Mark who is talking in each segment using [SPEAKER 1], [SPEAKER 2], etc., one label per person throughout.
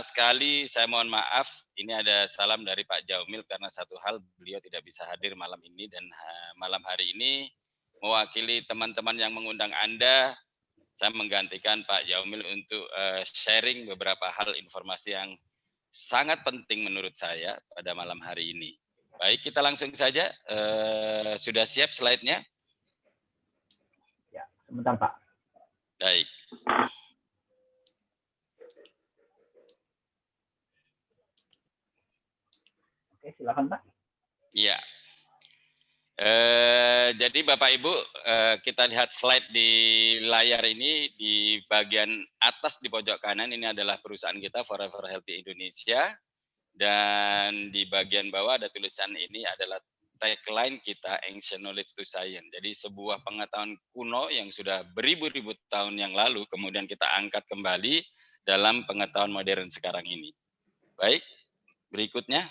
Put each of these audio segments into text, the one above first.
[SPEAKER 1] sekali saya mohon maaf, ini ada salam dari Pak Jaumil karena satu hal beliau tidak bisa hadir malam ini dan malam hari ini mewakili teman-teman yang mengundang Anda, saya menggantikan Pak Jaumil untuk sharing beberapa hal informasi yang sangat penting menurut saya pada malam hari ini. Baik, kita langsung saja. Sudah siap slide-nya?
[SPEAKER 2] Ya, sebentar Pak.
[SPEAKER 1] Baik.
[SPEAKER 2] Oke, silakan Pak.
[SPEAKER 1] Iya. Jadi Bapak Ibu, kita lihat slide di layar ini di bagian atas di pojok kanan ini adalah perusahaan kita Forever Healthy Indonesia dan di bagian bawah ada tulisan ini adalah tagline kita Ancient Knowledge to Science. Jadi sebuah pengetahuan kuno yang sudah beribu-ribu tahun yang lalu kemudian kita angkat kembali dalam pengetahuan modern sekarang ini. Baik, berikutnya.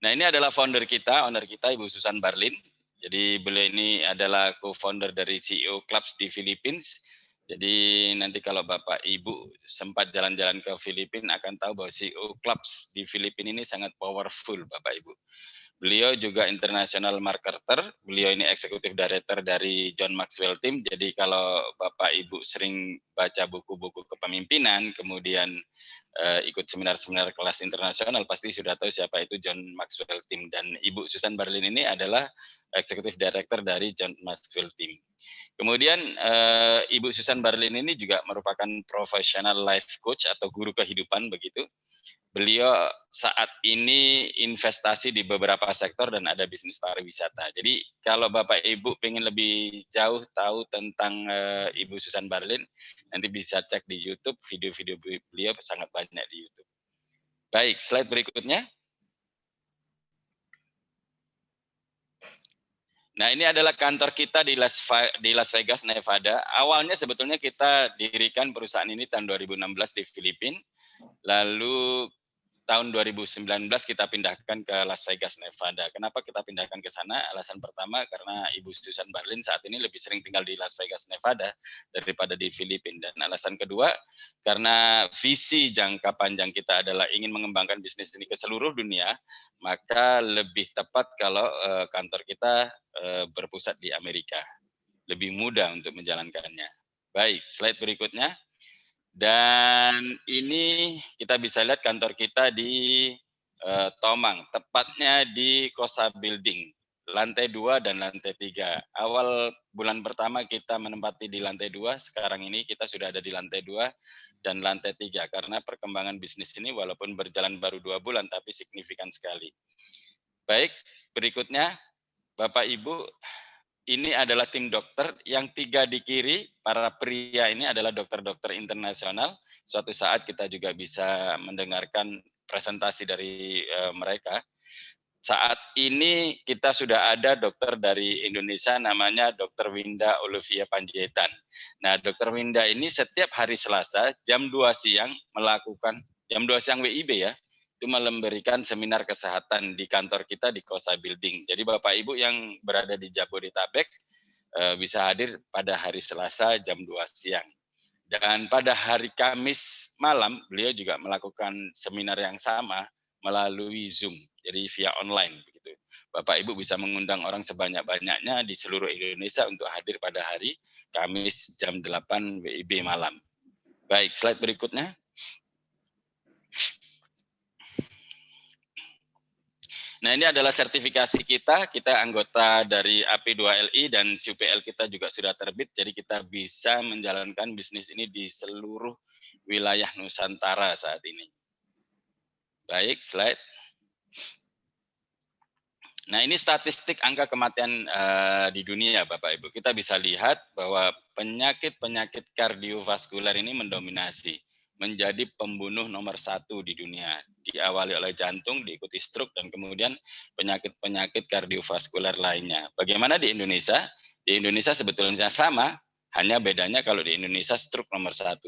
[SPEAKER 1] Nah, ini adalah owner kita Ibu Susan Barlin. Jadi beliau ini adalah co-founder dari CEO Clubs di Philippines. Jadi nanti kalau Bapak Ibu sempat jalan-jalan ke Filipina akan tahu bahwa CEO Clubs di Filipina ini sangat powerful Bapak Ibu. Beliau juga international marketer, beliau ini eksekutif director dari John Maxwell Team. Jadi kalau Bapak Ibu sering baca buku-buku kepemimpinan, kemudian ikut seminar-seminar kelas internasional, pasti sudah tahu siapa itu John Maxwell Team. Dan Ibu Susan Barlin ini adalah eksekutif director dari John Maxwell Team. Kemudian Ibu Susan Barlin ini juga merupakan professional life coach atau guru kehidupan begitu. Beliau saat ini investasi di beberapa sektor dan ada bisnis pariwisata. Jadi kalau Bapak Ibu pengen lebih jauh tahu tentang Ibu Susan Barlin, nanti bisa cek di YouTube, video-video beliau sangat banyak di YouTube. Baik, slide berikutnya. Nah, ini adalah kantor kita di Las Vegas, Nevada. Awalnya sebetulnya kita dirikan perusahaan ini tahun 2016 di Filipina. Lalu tahun 2019 kita pindahkan ke Las Vegas, Nevada. Kenapa kita pindahkan ke sana? Alasan pertama karena Ibu Susan Barlin saat ini lebih sering tinggal di Las Vegas, Nevada daripada di Filipina. Dan alasan kedua, karena visi jangka panjang kita adalah ingin mengembangkan bisnis ini ke seluruh dunia, maka lebih tepat kalau kantor kita berpusat di Amerika. Lebih mudah untuk menjalankannya. Baik, slide berikutnya. Dan ini kita bisa lihat kantor kita di Tomang, tepatnya di Kosa Building, lantai 2 dan lantai 3. Awal bulan pertama kita menempati di lantai 2, sekarang ini kita sudah ada di lantai 2 dan lantai 3, karena perkembangan bisnis ini walaupun berjalan baru 2 bulan, tapi signifikan sekali. Baik, berikutnya Bapak Ibu, ini adalah tim dokter, yang 3 di kiri, para pria ini adalah dokter-dokter internasional. Suatu saat kita juga bisa mendengarkan presentasi dari mereka. Saat ini kita sudah ada dokter dari Indonesia namanya Dr. Winda Olivia Panjaitan. Nah, Dr. Winda ini setiap hari Selasa jam 2 siang melakukan, jam 2 siang WIB ya, itu memberikan seminar kesehatan di kantor kita di Kosa Building. Jadi Bapak Ibu yang berada di Jabodetabek bisa hadir pada hari Selasa jam 2 siang. Dan pada hari Kamis malam beliau juga melakukan seminar yang sama melalui Zoom, jadi via online begitu. Bapak Ibu bisa mengundang orang sebanyak-banyaknya di seluruh Indonesia untuk hadir pada hari Kamis jam 8 WIB malam. Baik, slide berikutnya. Nah, ini adalah sertifikasi kita anggota dari AP2LI dan CUPL kita juga sudah terbit, jadi kita bisa menjalankan bisnis ini di seluruh wilayah Nusantara saat ini. Baik, slide. Nah, ini statistik angka kematian di dunia, Bapak Ibu. Kita bisa lihat bahwa penyakit-penyakit kardiovaskuler ini mendominasi, menjadi pembunuh nomor 1 di dunia. Diawali oleh jantung, diikuti stroke, dan kemudian penyakit-penyakit kardiovaskuler lainnya. Bagaimana di Indonesia? Di Indonesia sebetulnya sama, hanya bedanya kalau di Indonesia stroke nomor 1.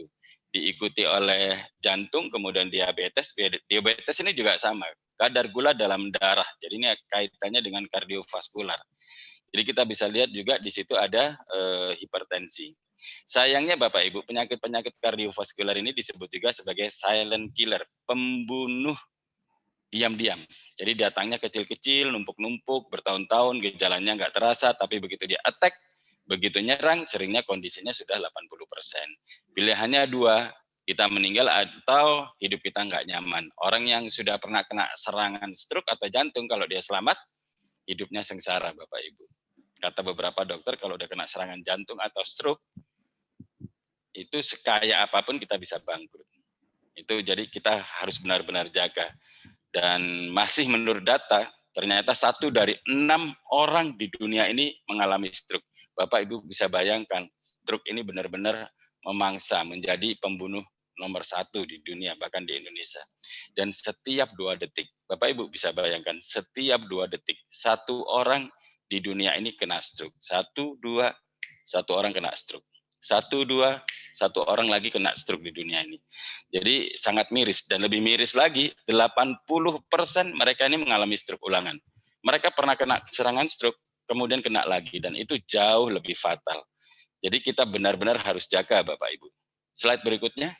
[SPEAKER 1] Diikuti oleh jantung, kemudian diabetes. Diabetes ini juga sama, kadar gula dalam darah. Jadi ini kaitannya dengan kardiovaskular. Jadi kita bisa lihat juga di situ ada hipertensi. Sayangnya Bapak Ibu, penyakit-penyakit kardiovaskular ini disebut juga sebagai silent killer, pembunuh diam-diam. Jadi datangnya kecil-kecil, numpuk-numpuk, bertahun-tahun, gejalanya nggak terasa, tapi begitu dia attack, begitu nyerang, seringnya kondisinya sudah 80%. Pilihannya dua, kita meninggal atau hidup kita nggak nyaman. Orang yang sudah pernah kena serangan stroke atau jantung, kalau dia selamat, hidupnya sengsara Bapak Ibu. Kata beberapa dokter, kalau udah kena serangan jantung atau stroke, itu sekaya apapun kita bisa bangkrut. Itu jadi kita harus benar-benar jaga. Dan masih menurut data, ternyata 1 dari 6 orang di dunia ini mengalami stroke. Bapak Ibu bisa bayangkan, stroke ini benar-benar memangsa, menjadi pembunuh nomor 1 di dunia, bahkan di Indonesia. Dan setiap 2 detik, Bapak Ibu bisa bayangkan, setiap 2 detik, 1 orang di dunia ini kena stroke. 1, 2, 1 orang kena stroke. 1, 2, 1 orang lagi kena stroke di dunia ini. Jadi sangat miris, dan lebih miris lagi, 80% mereka ini mengalami stroke ulangan. Mereka pernah kena serangan stroke, kemudian kena lagi, dan itu jauh lebih fatal. Jadi kita benar-benar harus jaga Bapak Ibu. Slide berikutnya.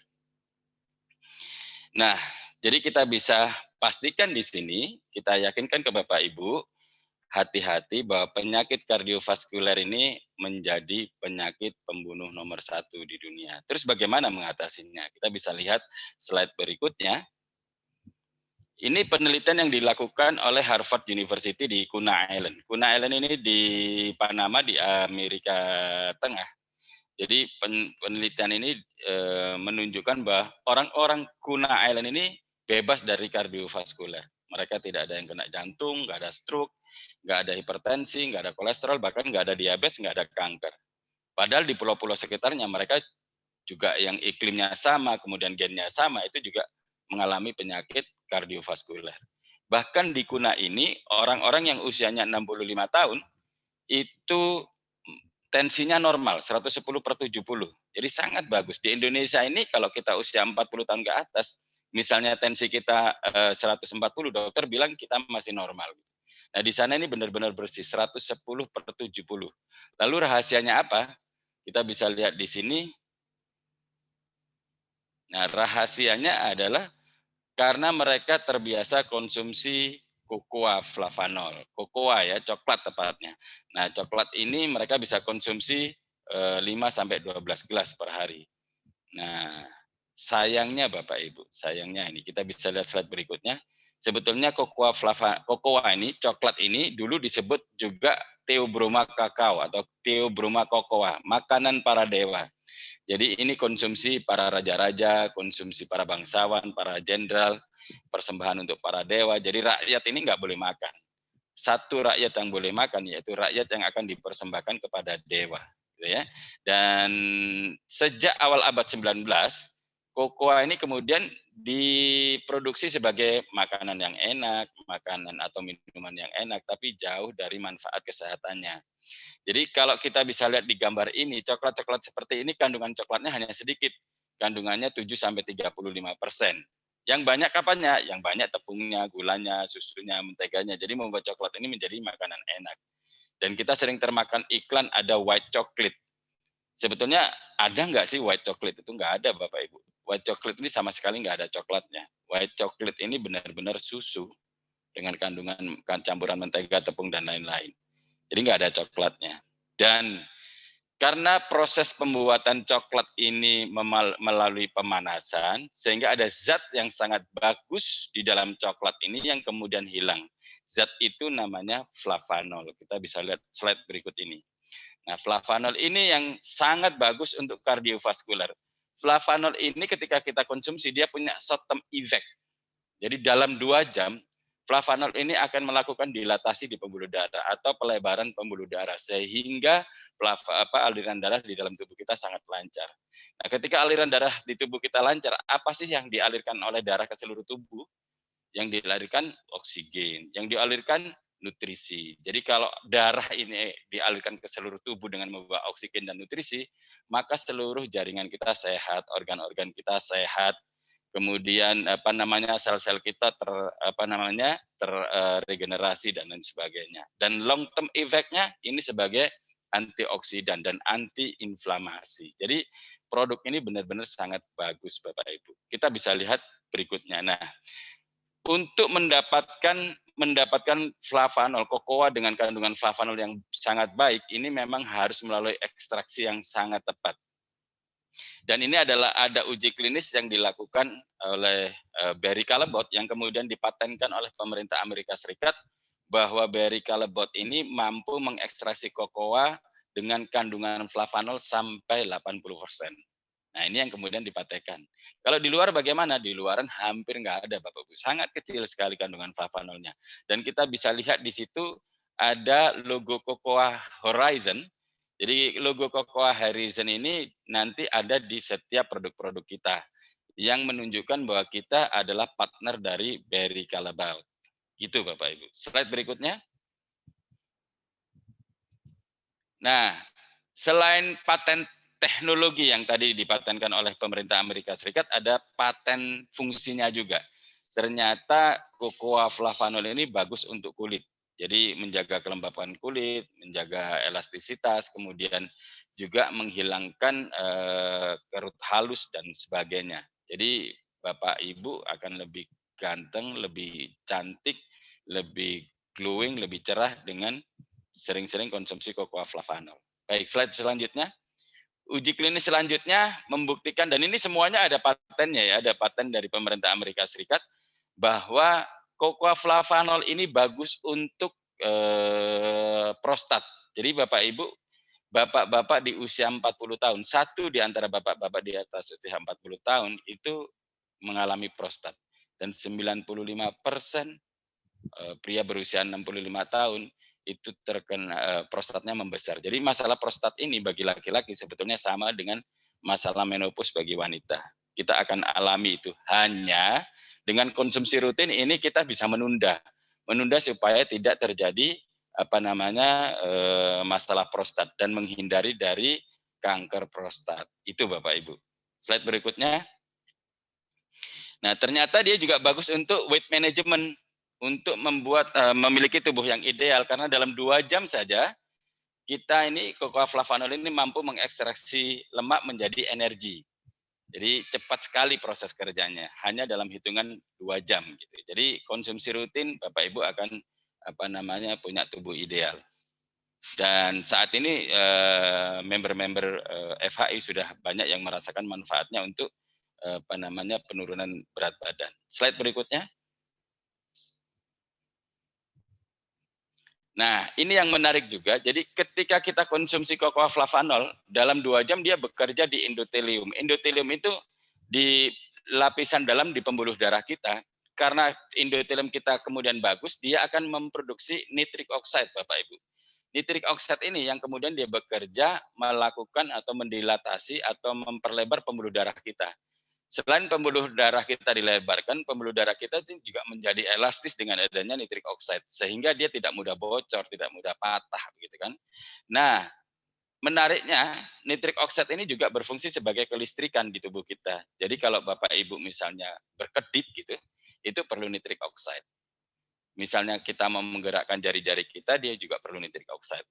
[SPEAKER 1] Nah, jadi kita bisa pastikan di sini, kita yakinkan ke Bapak Ibu, hati-hati bahwa penyakit kardiovaskuler ini menjadi penyakit pembunuh nomor 1 di dunia. Terus bagaimana mengatasinya? Kita bisa lihat slide berikutnya. Ini penelitian yang dilakukan oleh Harvard University di Kuna Island. Kuna Island ini di Panama di Amerika Tengah. Jadi penelitian ini menunjukkan bahwa orang-orang Kuna Island ini bebas dari kardiovaskuler. Mereka tidak ada yang kena jantung, nggak ada stroke, nggak ada hipertensi, nggak ada kolesterol, bahkan nggak ada diabetes, nggak ada kanker. Padahal di pulau-pulau sekitarnya mereka juga yang iklimnya sama, kemudian gennya sama, itu juga mengalami penyakit kardiovaskuler. Bahkan di Kuna ini, orang-orang yang usianya 65 tahun, itu tensinya normal, 110/70. Jadi sangat bagus. Di Indonesia ini kalau kita usia 40 tahun ke atas, misalnya tensi kita 140, dokter bilang kita masih normal. Nah di sana ini benar-benar bersih, 110/70. Lalu rahasianya apa? Kita bisa lihat di sini. Nah rahasianya adalah karena mereka terbiasa konsumsi cocoa flavanol. Cocoa ya, coklat tepatnya. Nah, coklat ini mereka bisa konsumsi 5-12 gelas per hari. Nah, sayangnya Bapak Ibu, sayangnya ini kita bisa lihat slide berikutnya. Sebetulnya cocoa ini, coklat ini dulu disebut juga Theobroma kakao atau Theobroma cocoa, makanan para dewa. Jadi ini konsumsi para raja-raja, konsumsi para bangsawan, para jenderal, persembahan untuk para dewa. Jadi rakyat ini nggak boleh makan. Satu rakyat yang boleh makan yaitu rakyat yang akan dipersembahkan kepada dewa. Gitu ya. Dan sejak awal abad 19, kokoa ini kemudian diproduksi sebagai makanan yang enak, makanan atau minuman yang enak, tapi jauh dari manfaat kesehatannya. Jadi kalau kita bisa lihat di gambar ini, coklat-coklat seperti ini kandungan coklatnya hanya sedikit. Kandungannya 7-35%. Yang banyak apanya? Yang banyak tepungnya, gulanya, susunya, menteganya. Jadi membuat coklat ini menjadi makanan enak. Dan kita sering termakan iklan ada white chocolate. Sebetulnya ada nggak sih white chocolate? Itu nggak ada Bapak Ibu. White chocolate ini sama sekali nggak ada coklatnya. White chocolate ini benar-benar susu dengan kandungan campuran mentega, tepung, dan lain-lain. Jadi nggak ada coklatnya. Dan karena proses pembuatan coklat ini melalui pemanasan, sehingga ada zat yang sangat bagus di dalam coklat ini yang kemudian hilang. Zat itu namanya flavanol. Kita bisa lihat slide berikut ini. Nah, flavanol ini yang sangat bagus untuk kardiovaskuler. Flavanol ini ketika kita konsumsi, dia punya short term effect. Jadi dalam 2 jam, flavanol ini akan melakukan dilatasi di pembuluh darah atau pelebaran pembuluh darah sehingga aliran darah di dalam tubuh kita sangat lancar. Nah, ketika aliran darah di tubuh kita lancar, apa sih yang dialirkan oleh darah ke seluruh tubuh? Yang dialirkan oksigen, yang dialirkan nutrisi. Jadi kalau darah ini dialirkan ke seluruh tubuh dengan membawa oksigen dan nutrisi, maka seluruh jaringan kita sehat, organ-organ kita sehat, kemudian sel-sel kita terregenerasi dan lain sebagainya. Dan long term effect-nya ini sebagai antioksidan dan anti-inflamasi. Jadi produk ini benar-benar sangat bagus Bapak Ibu. Kita bisa lihat berikutnya. Nah, untuk mendapatkan flavanol, kokoa dengan kandungan flavanol yang sangat baik, ini memang harus melalui ekstraksi yang sangat tepat. Dan ini ada uji klinis yang dilakukan oleh Barry Callebaut yang kemudian dipatenkan oleh pemerintah Amerika Serikat bahwa Barry Callebaut ini mampu mengekstraksi kokoa dengan kandungan flavanol sampai 80%. Nah, ini yang kemudian dipatenkan. Kalau di luar bagaimana? Di luaran hampir nggak ada, Bapak Ibu. Sangat kecil sekali kandungan flavanolnya. Dan kita bisa lihat di situ ada logo Cocoa Horizon. Jadi logo Cocoa Horizon ini nanti ada di setiap produk-produk kita yang menunjukkan bahwa kita adalah partner dari Barry Callebaut. Gitu Bapak Ibu. Slide berikutnya. Nah, selain paten teknologi yang tadi dipatenkan oleh pemerintah Amerika Serikat, ada paten fungsinya juga. Ternyata cocoa flavanol ini bagus untuk kulit. Jadi menjaga kelembapan kulit, menjaga elastisitas, kemudian juga menghilangkan kerut halus dan sebagainya. Jadi Bapak Ibu akan lebih ganteng, lebih cantik, lebih glowing, lebih cerah dengan sering-sering konsumsi cocoa flavanol. Baik, slide selanjutnya. Uji klinis selanjutnya membuktikan, dan ini semuanya ada patennya ya, ada paten dari pemerintah Amerika Serikat, bahwa cocoa flavanol ini bagus untuk prostat. Jadi Bapak Ibu, bapak-bapak di usia 40 tahun, satu di antara bapak-bapak di atas usia 40 tahun itu mengalami prostat. Dan 95% pria berusia 65 tahun itu terkena prostatnya membesar. Jadi masalah prostat ini bagi laki-laki sebetulnya sama dengan masalah menopause bagi wanita. Kita akan alami itu. Hanya dengan konsumsi rutin ini kita bisa menunda supaya tidak terjadi masalah prostat dan menghindari dari kanker prostat. Itu Bapak Ibu. Slide berikutnya. Nah, ternyata dia juga bagus untuk weight management, untuk memiliki tubuh yang ideal, karena dalam 2 jam saja kita ini cocoa flavanol ini mampu mengekstraksi lemak menjadi energi. Jadi cepat sekali proses kerjanya, hanya dalam hitungan 2 jam gitu. Jadi konsumsi rutin Bapak Ibu akan punya tubuh ideal. Dan saat ini member-member FHI sudah banyak yang merasakan manfaatnya untuk penurunan berat badan. Slide berikutnya. Nah, ini yang menarik juga. Jadi ketika kita konsumsi cocoa flavanol, dalam 2 jam dia bekerja di endotelium. Endotelium itu di lapisan dalam di pembuluh darah kita. Karena endotelium kita kemudian bagus, dia akan memproduksi nitric oxide, Bapak Ibu. Nitric oxide ini yang kemudian dia bekerja melakukan atau mendilatasi atau memperlebar pembuluh darah kita. Selain pembuluh darah kita dilebarkan, pembuluh darah kita itu juga menjadi elastis dengan adanya nitric oxide, sehingga dia tidak mudah bocor, tidak mudah patah, begitu kan. Nah, menariknya nitric oxide ini juga berfungsi sebagai kelistrikan di tubuh kita. Jadi kalau Bapak Ibu misalnya berkedip gitu, itu perlu nitric oxide. Misalnya kita mau menggerakkan jari-jari kita, dia juga perlu nitric oxide.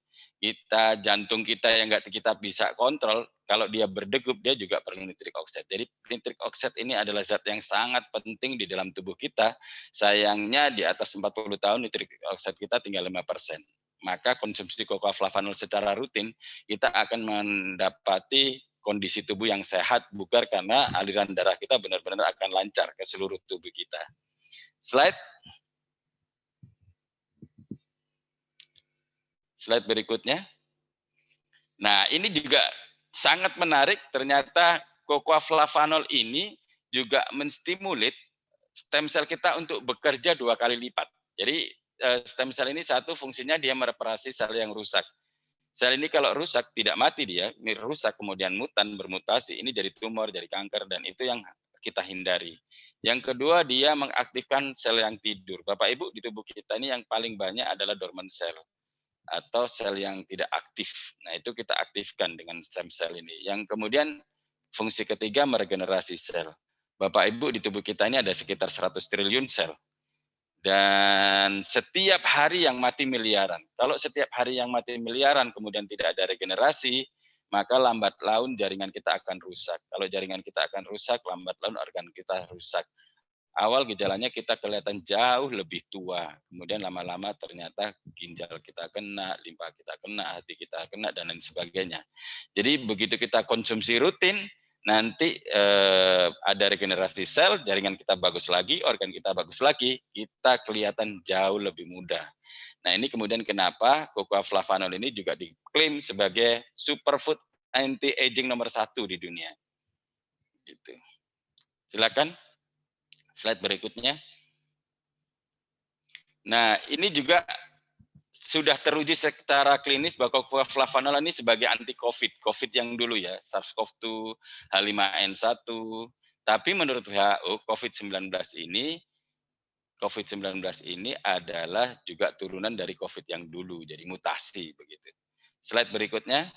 [SPEAKER 1] Jantung kita yang nggak kita bisa kontrol, kalau dia berdegup, dia juga perlu nitric oxide. Jadi nitric oxide ini adalah zat yang sangat penting di dalam tubuh kita. Sayangnya di atas 40 tahun nitric oxide kita tinggal 5%. Maka konsumsi cocoa flavanol secara rutin, kita akan mendapati kondisi tubuh yang sehat, bugar karena aliran darah kita benar-benar akan lancar ke seluruh tubuh kita. Slide. Slide berikutnya. Nah, ini juga sangat menarik. Ternyata cocoa flavanol ini juga menstimulit stem cell kita untuk bekerja 2 kali lipat. Jadi stem cell ini satu fungsinya dia mereparasi sel yang rusak. Sel ini kalau rusak tidak mati dia, ini rusak kemudian bermutasi, ini jadi tumor, jadi kanker, dan itu yang kita hindari. Yang kedua, dia mengaktifkan sel yang tidur. Bapak Ibu, di tubuh kita ini yang paling banyak adalah dormant cell atau sel yang tidak aktif. Nah, itu kita aktifkan dengan stem cell ini. Yang kemudian fungsi ketiga meregenerasi sel. Bapak Ibu, di tubuh kita ini ada sekitar 100 triliun sel. Dan setiap hari yang mati miliaran. Kalau setiap hari yang mati miliaran kemudian tidak ada regenerasi, maka lambat laun jaringan kita akan rusak. Kalau jaringan kita akan rusak, lambat laun organ kita rusak. Awal gejalanya kita kelihatan jauh lebih tua, kemudian lama-lama ternyata ginjal kita kena, limpa kita kena, hati kita kena, dan lain sebagainya. Jadi begitu kita konsumsi rutin, nanti ada regenerasi sel, jaringan kita bagus lagi, organ kita bagus lagi, kita kelihatan jauh lebih mudah. Nah ini kemudian kenapa cocoa flavanol ini juga diklaim sebagai superfood anti-aging nomor 1 di dunia. Gitu. Silakan. Slide berikutnya. Nah, ini juga sudah teruji secara klinis bahwa cocoa flavanol ini sebagai anti COVID. COVID yang dulu ya, SARS-CoV-2, H5N1. Tapi menurut WHO, COVID-19 ini adalah juga turunan dari COVID yang dulu, jadi mutasi begitu. Slide berikutnya.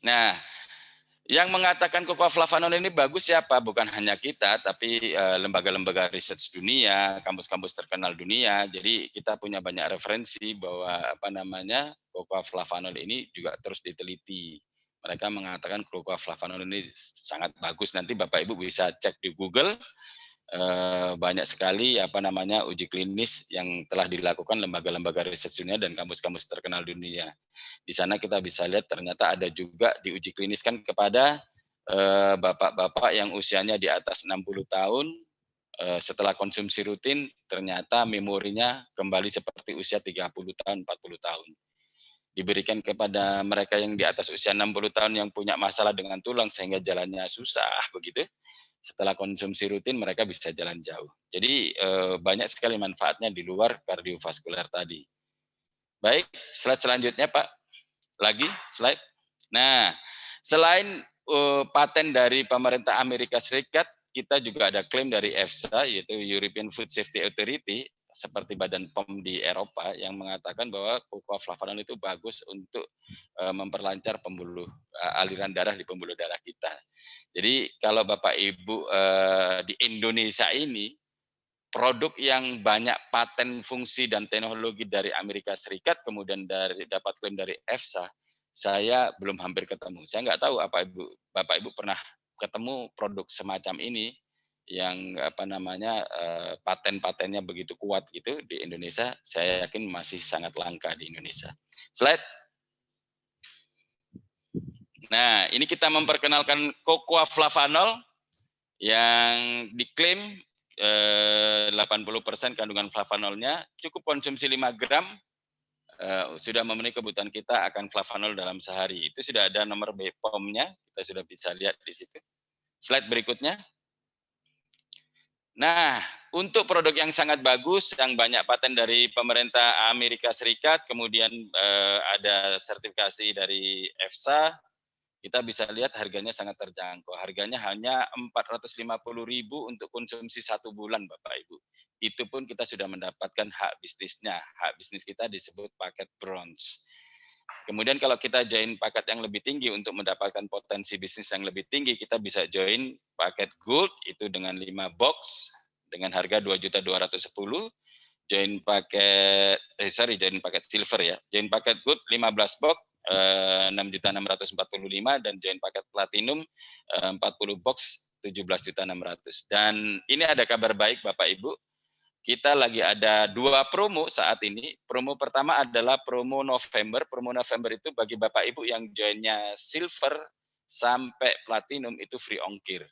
[SPEAKER 1] Nah, yang mengatakan cocoa flavanol ini bagus siapa? Bukan hanya kita, tapi lembaga-lembaga riset dunia, kampus-kampus terkenal dunia. Jadi kita punya banyak referensi bahwa cocoa flavanol ini juga terus diteliti. Mereka mengatakan cocoa flavanol ini sangat bagus. Nanti Bapak Ibu bisa cek di Google. Banyak sekali uji klinis yang telah dilakukan lembaga-lembaga riset dunia dan kampus-kampus terkenal dunia. Di sana kita bisa lihat ternyata ada juga diuji kliniskan kepada bapak-bapak yang usianya di atas 60 tahun, setelah konsumsi rutin ternyata memorinya kembali seperti usia 30 tahun, 40 tahun. Diberikan kepada mereka yang di atas usia 60 tahun yang punya masalah dengan tulang sehingga jalannya susah begitu. Setelah konsumsi rutin mereka bisa jalan jauh. Jadi banyak sekali manfaatnya di luar kardiovaskuler tadi. Baik, slide selanjutnya Pak. Lagi slide. Nah, selain paten dari pemerintah Amerika Serikat, kita juga ada klaim dari EFSA, yaitu European Food Safety Authority, seperti Badan POM di Eropa, yang mengatakan bahwa cocoa flavanol itu bagus untuk memperlancar aliran darah di pembuluh darah kita. Jadi kalau Bapak Ibu di Indonesia ini, produk yang banyak paten fungsi dan teknologi dari Amerika Serikat, kemudian dapat klaim dari EFSA, saya belum hampir ketemu. Saya nggak tahu Bapak Ibu pernah ketemu produk semacam ini yang paten-patennya begitu kuat gitu di Indonesia. Saya yakin masih sangat langka di Indonesia. Slide. Nah, ini kita memperkenalkan cocoa flavanol yang diklaim 80% kandungan flavanolnya, cukup konsumsi 5 gram, sudah memenuhi kebutuhan kita akan flavanol dalam sehari. Itu sudah ada nomor BPOM-nya, kita sudah bisa lihat di situ. Slide berikutnya. Nah, untuk produk yang sangat bagus, yang banyak paten dari pemerintah Amerika Serikat, kemudian ada sertifikasi dari EFSA, kita bisa lihat harganya sangat terjangkau. Harganya hanya 450.000 untuk konsumsi 1 bulan, Bapak Ibu. Itu pun kita sudah mendapatkan hak bisnisnya. Hak bisnis kita disebut paket bronze. Kemudian kalau kita join paket yang lebih tinggi untuk mendapatkan potensi bisnis yang lebih tinggi, kita bisa join paket gold itu dengan 5 box dengan harga 2.210.000. Join paket join paket silver ya. Join paket gold 15 box 6.645.000 dan join paket platinum 40 box 17.600.000. Dan ini ada kabar baik Bapak Ibu. Kita lagi ada 2 promo saat ini. Promo pertama adalah promo November. Promo November itu bagi Bapak Ibu yang joinnya silver sampai platinum itu free ongkir.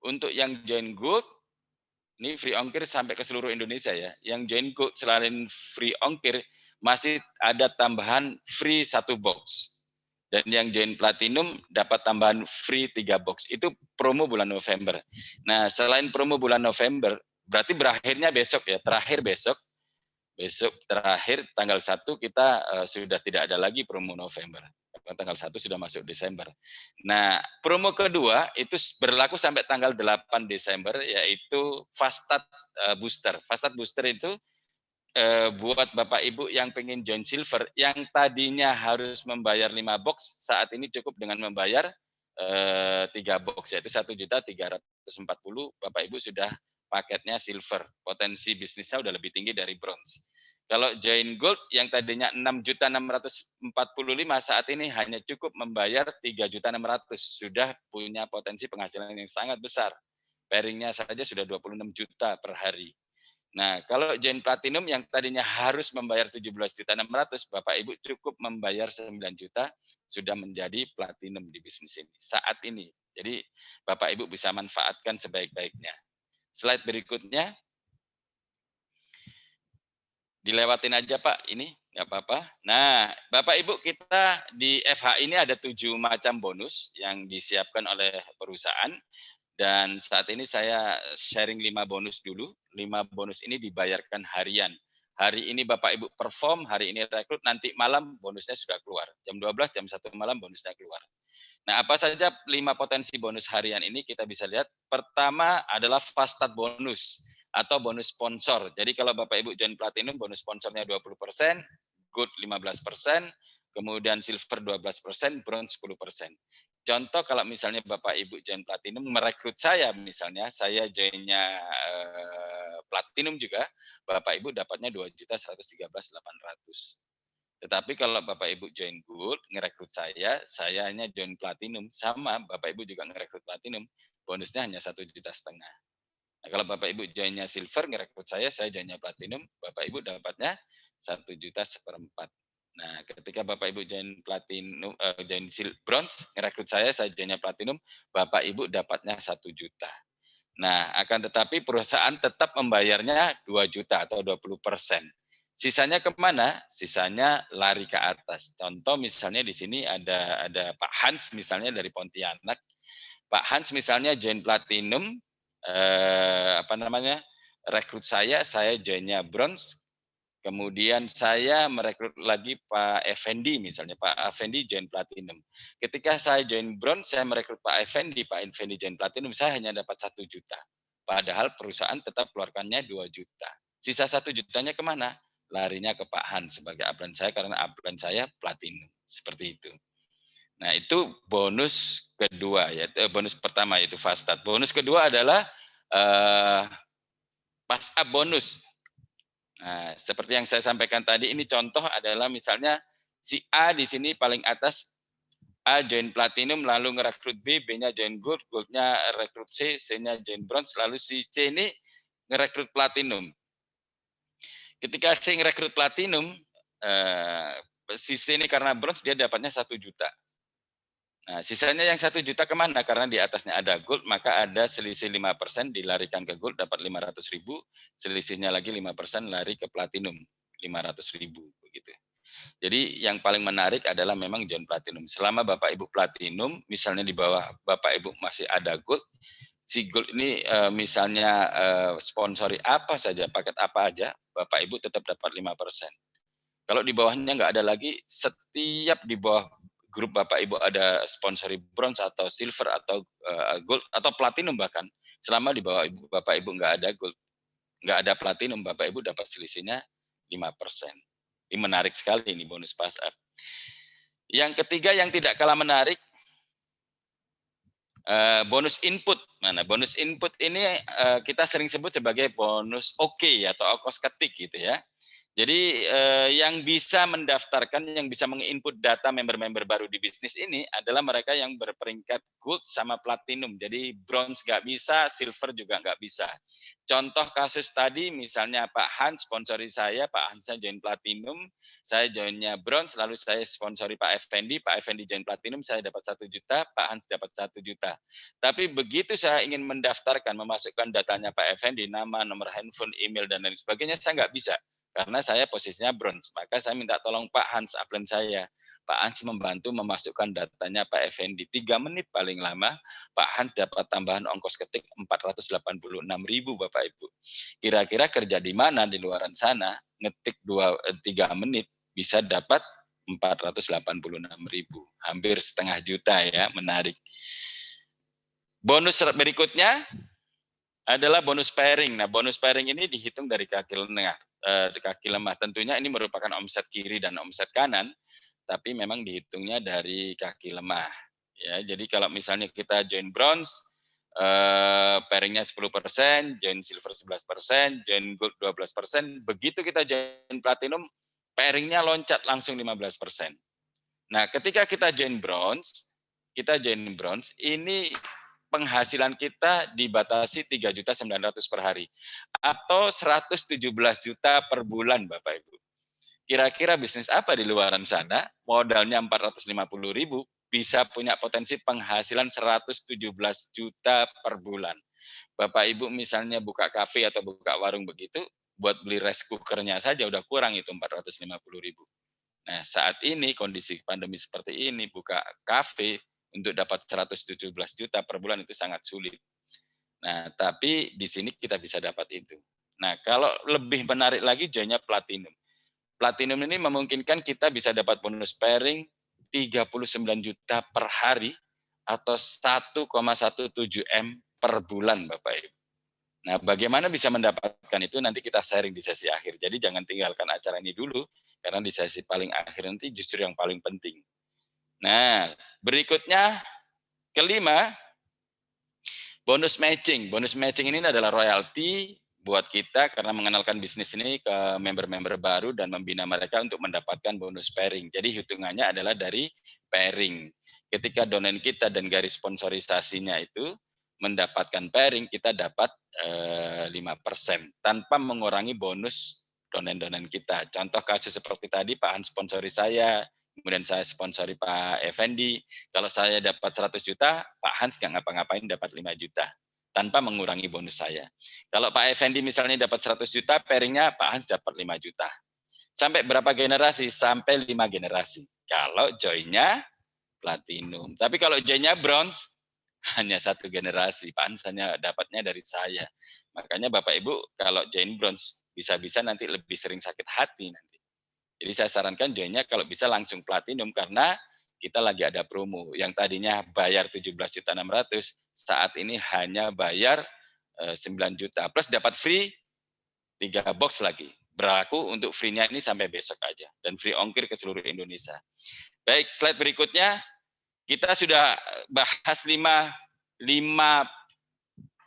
[SPEAKER 1] Untuk yang join gold, ini free ongkir sampai ke seluruh Indonesia ya. Yang join gold selain free ongkir, masih ada tambahan free 1 box. Dan yang join platinum dapat tambahan free 3 box. Itu promo bulan November. Nah, selain promo bulan November, berarti berakhirnya besok ya, terakhir besok. Besok terakhir tanggal 1 kita sudah tidak ada lagi promo November. Tanggal 1 sudah masuk Desember. Nah, promo kedua itu berlaku sampai tanggal 8 Desember, yaitu Fastat Booster. Fastat Booster itu buat Bapak Ibu yang pengen join silver, yang tadinya harus membayar 5 box, saat ini cukup dengan membayar 3 box, yaitu 1.340.000, Bapak Ibu sudah paketnya silver. Potensi bisnisnya udah lebih tinggi dari bronze. Kalau join gold yang tadinya 6.645 saat ini hanya cukup membayar 3.600, sudah punya potensi penghasilan yang sangat besar. Pairingnya saja sudah 26 juta per hari. Nah, kalau join platinum yang tadinya harus membayar 17.600.000, Bapak Ibu cukup membayar 9 juta sudah menjadi platinum di bisnis ini saat ini. Jadi Bapak Ibu bisa manfaatkan sebaik-baiknya. Slide berikutnya. Dilewatin aja Pak, ini nggak apa-apa. Nah, Bapak Ibu, kita di FH ini ada 7 macam bonus yang disiapkan oleh perusahaan. Dan saat ini saya sharing 5 bonus dulu. 5 bonus ini dibayarkan harian. Hari ini Bapak Ibu perform, hari ini rekrut, nanti malam bonusnya sudah keluar. Jam 12, jam 1 malam bonusnya keluar. Nah, apa saja 5 potensi bonus harian ini kita bisa lihat. Pertama adalah fast start bonus atau bonus sponsor. Jadi kalau Bapak Ibu join platinum, bonus sponsornya 20%, gold 15%, kemudian silver 12%, bronze 10%. Contoh kalau misalnya Bapak Ibu join platinum, merekrut saya misalnya, saya joinnya platinum juga, Bapak Ibu dapatnya 2.113.800. Tetapi kalau Bapak Ibu join gold, ngerekrut saya hanya join platinum, sama Bapak Ibu juga ngerekrut platinum, bonusnya hanya 1,5 juta. Nah, kalau Bapak Ibu joinnya silver, ngerekrut saya joinnya platinum, Bapak Ibu dapatnya 1,4 juta. Nah, ketika Bapak Ibu join platinum, join bronze, ngerekrut saya joinnya platinum, Bapak Ibu dapatnya 1 juta. Nah, akan tetapi perusahaan tetap membayarnya 2 juta atau 20%. Sisanya kemana? Sisanya lari ke atas. Contoh misalnya di sini ada Pak Hans misalnya dari Pontianak. Pak Hans misalnya join platinum, rekrut saya joinnya bronze, kemudian saya merekrut lagi Pak Effendi misalnya, Pak Effendi join platinum. Ketika saya join bronze, saya merekrut Pak Effendi join platinum, saya hanya dapat 1 juta. Padahal perusahaan tetap keluarkannya 2 juta. Sisa 1 jutanya kemana? Larinya ke Pak Hans sebagai upline saya karena upline saya platinum. Seperti itu. Nah, itu bonus kedua, yaitu bonus pertama yaitu fast start. Bonus kedua adalah pass up bonus. Nah, seperti yang saya sampaikan tadi, ini contoh adalah misalnya si A di sini paling atas, A join platinum, lalu ngerekrut B, B-nya join gold, gold-nya rekrut C, C-nya join bronze, lalu si C ini ngerekrut platinum. Ketika C ngerekrut platinum, si C ini karena bronze dia dapatnya 1 juta. Nah, sisanya yang 1 juta kemana? Karena di atasnya ada gold, maka ada selisih 5% dilarikan ke gold, dapat 500.000, selisihnya lagi 5% lari ke platinum, 500.000 begitu. Jadi yang paling menarik adalah memang join platinum. Selama Bapak Ibu platinum, misalnya di bawah Bapak Ibu masih ada gold, si gold ini misalnya sponsori apa saja, paket apa aja, Bapak Ibu tetap dapat 5%. Kalau di bawahnya nggak ada lagi, setiap di bawah grup Bapak Ibu ada sponsori bronze atau silver atau gold atau platinum bahkan, selama di bawah Bapak Ibu nggak ada gold, nggak ada platinum, Bapak Ibu dapat selisihnya 5%. Ini menarik sekali ini bonus pass up. Yang ketiga yang tidak kalah menarik, bonus input. Nah, bonus input ini kita sering sebut sebagai bonus OK atau ongkos ketik gitu ya. Jadi yang bisa mendaftarkan, yang bisa menginput data member-member baru di bisnis ini adalah mereka yang berperingkat gold sama platinum. Jadi bronze nggak bisa, silver juga nggak bisa. Contoh kasus tadi misalnya Pak Hans sponsori saya, Pak Hans join platinum, saya joinnya bronze, lalu saya sponsori Pak Effendi join platinum, saya dapat 1 juta, Pak Hans dapat 1 juta. Tapi begitu saya ingin mendaftarkan, memasukkan datanya Pak Effendi, nama, nomor handphone, email, dan lain sebagainya, saya nggak bisa. Karena saya posisinya bronze, maka saya minta tolong Pak Hans, upline saya. Pak Hans membantu memasukkan datanya Pak Effendi. 3 menit paling lama, Pak Hans dapat tambahan ongkos ketik 486.000 Bapak Ibu. Kira-kira kerja di mana di luaran sana, ngetik 3 menit bisa dapat 486.000, hampir setengah juta ya, menarik. Bonus berikutnya adalah bonus pairing. Nah, bonus pairing ini dihitung dari kaki lemah. Tentunya ini merupakan omset kiri dan omset kanan, tapi memang dihitungnya dari kaki lemah. Ya, jadi kalau misalnya kita join bronze, pairingnya 10%, join silver 11%, join gold 12%, begitu kita join platinum, pairingnya loncat langsung 15%. Nah, ketika kita join bronze, ini penghasilan kita dibatasi 3.900.000 per hari atau 117 juta per bulan, Bapak Ibu. Kira-kira bisnis apa di luaran sana, modalnya 450.000, bisa punya potensi penghasilan 117 juta per bulan. Bapak Ibu misalnya buka kafe atau buka warung begitu, buat beli rice cooker-nya saja udah kurang itu 450.000. Nah, saat ini kondisi pandemi seperti ini, buka kafe untuk dapat 117 juta per bulan itu sangat sulit. Nah, tapi di sini kita bisa dapat itu. Nah, kalau lebih menarik lagi joinnya platinum. Platinum ini memungkinkan kita bisa dapat bonus pairing 39 juta per hari atau 1,17 M per bulan, Bapak Ibu. Nah, bagaimana bisa mendapatkan itu nanti kita sharing di sesi akhir. Jadi jangan tinggalkan acara ini dulu, karena di sesi paling akhir nanti justru yang paling penting. Nah, berikutnya kelima, bonus matching. Bonus matching ini adalah royalti buat kita karena mengenalkan bisnis ini ke member-member baru dan membina mereka untuk mendapatkan bonus pairing. Jadi hitungannya adalah dari pairing. Ketika domain kita dan garis sponsorisasinya itu mendapatkan pairing, kita dapat 5% tanpa mengurangi bonus domain-domain kita. Contoh kasus seperti tadi, Pak Hans sponsori saya, kemudian saya sponsori Pak Effendi. Kalau saya dapat 100 juta, Pak Hans nggak ngapa-ngapain dapat 5 juta tanpa mengurangi bonus saya. Kalau Pak Effendi misalnya dapat 100 juta, pairingnya Pak Hans dapat 5 juta. Sampai berapa generasi? Sampai 5 generasi. Kalau joinnya platinum. Tapi kalau joinnya bronze, hanya 1 generasi. Pak Hans hanya dapatnya dari saya. Makanya Bapak Ibu kalau join bronze, bisa-bisa nanti lebih sering sakit hati nanti. Jadi saya sarankan joinnya kalau bisa langsung platinum karena kita lagi ada promo. Yang tadinya bayar 17.600.000, saat ini hanya bayar 9 juta. Plus dapat free 3 box lagi. Berlaku untuk free-nya ini sampai besok aja. Dan free ongkir ke seluruh Indonesia. Baik, slide berikutnya. Kita sudah bahas 5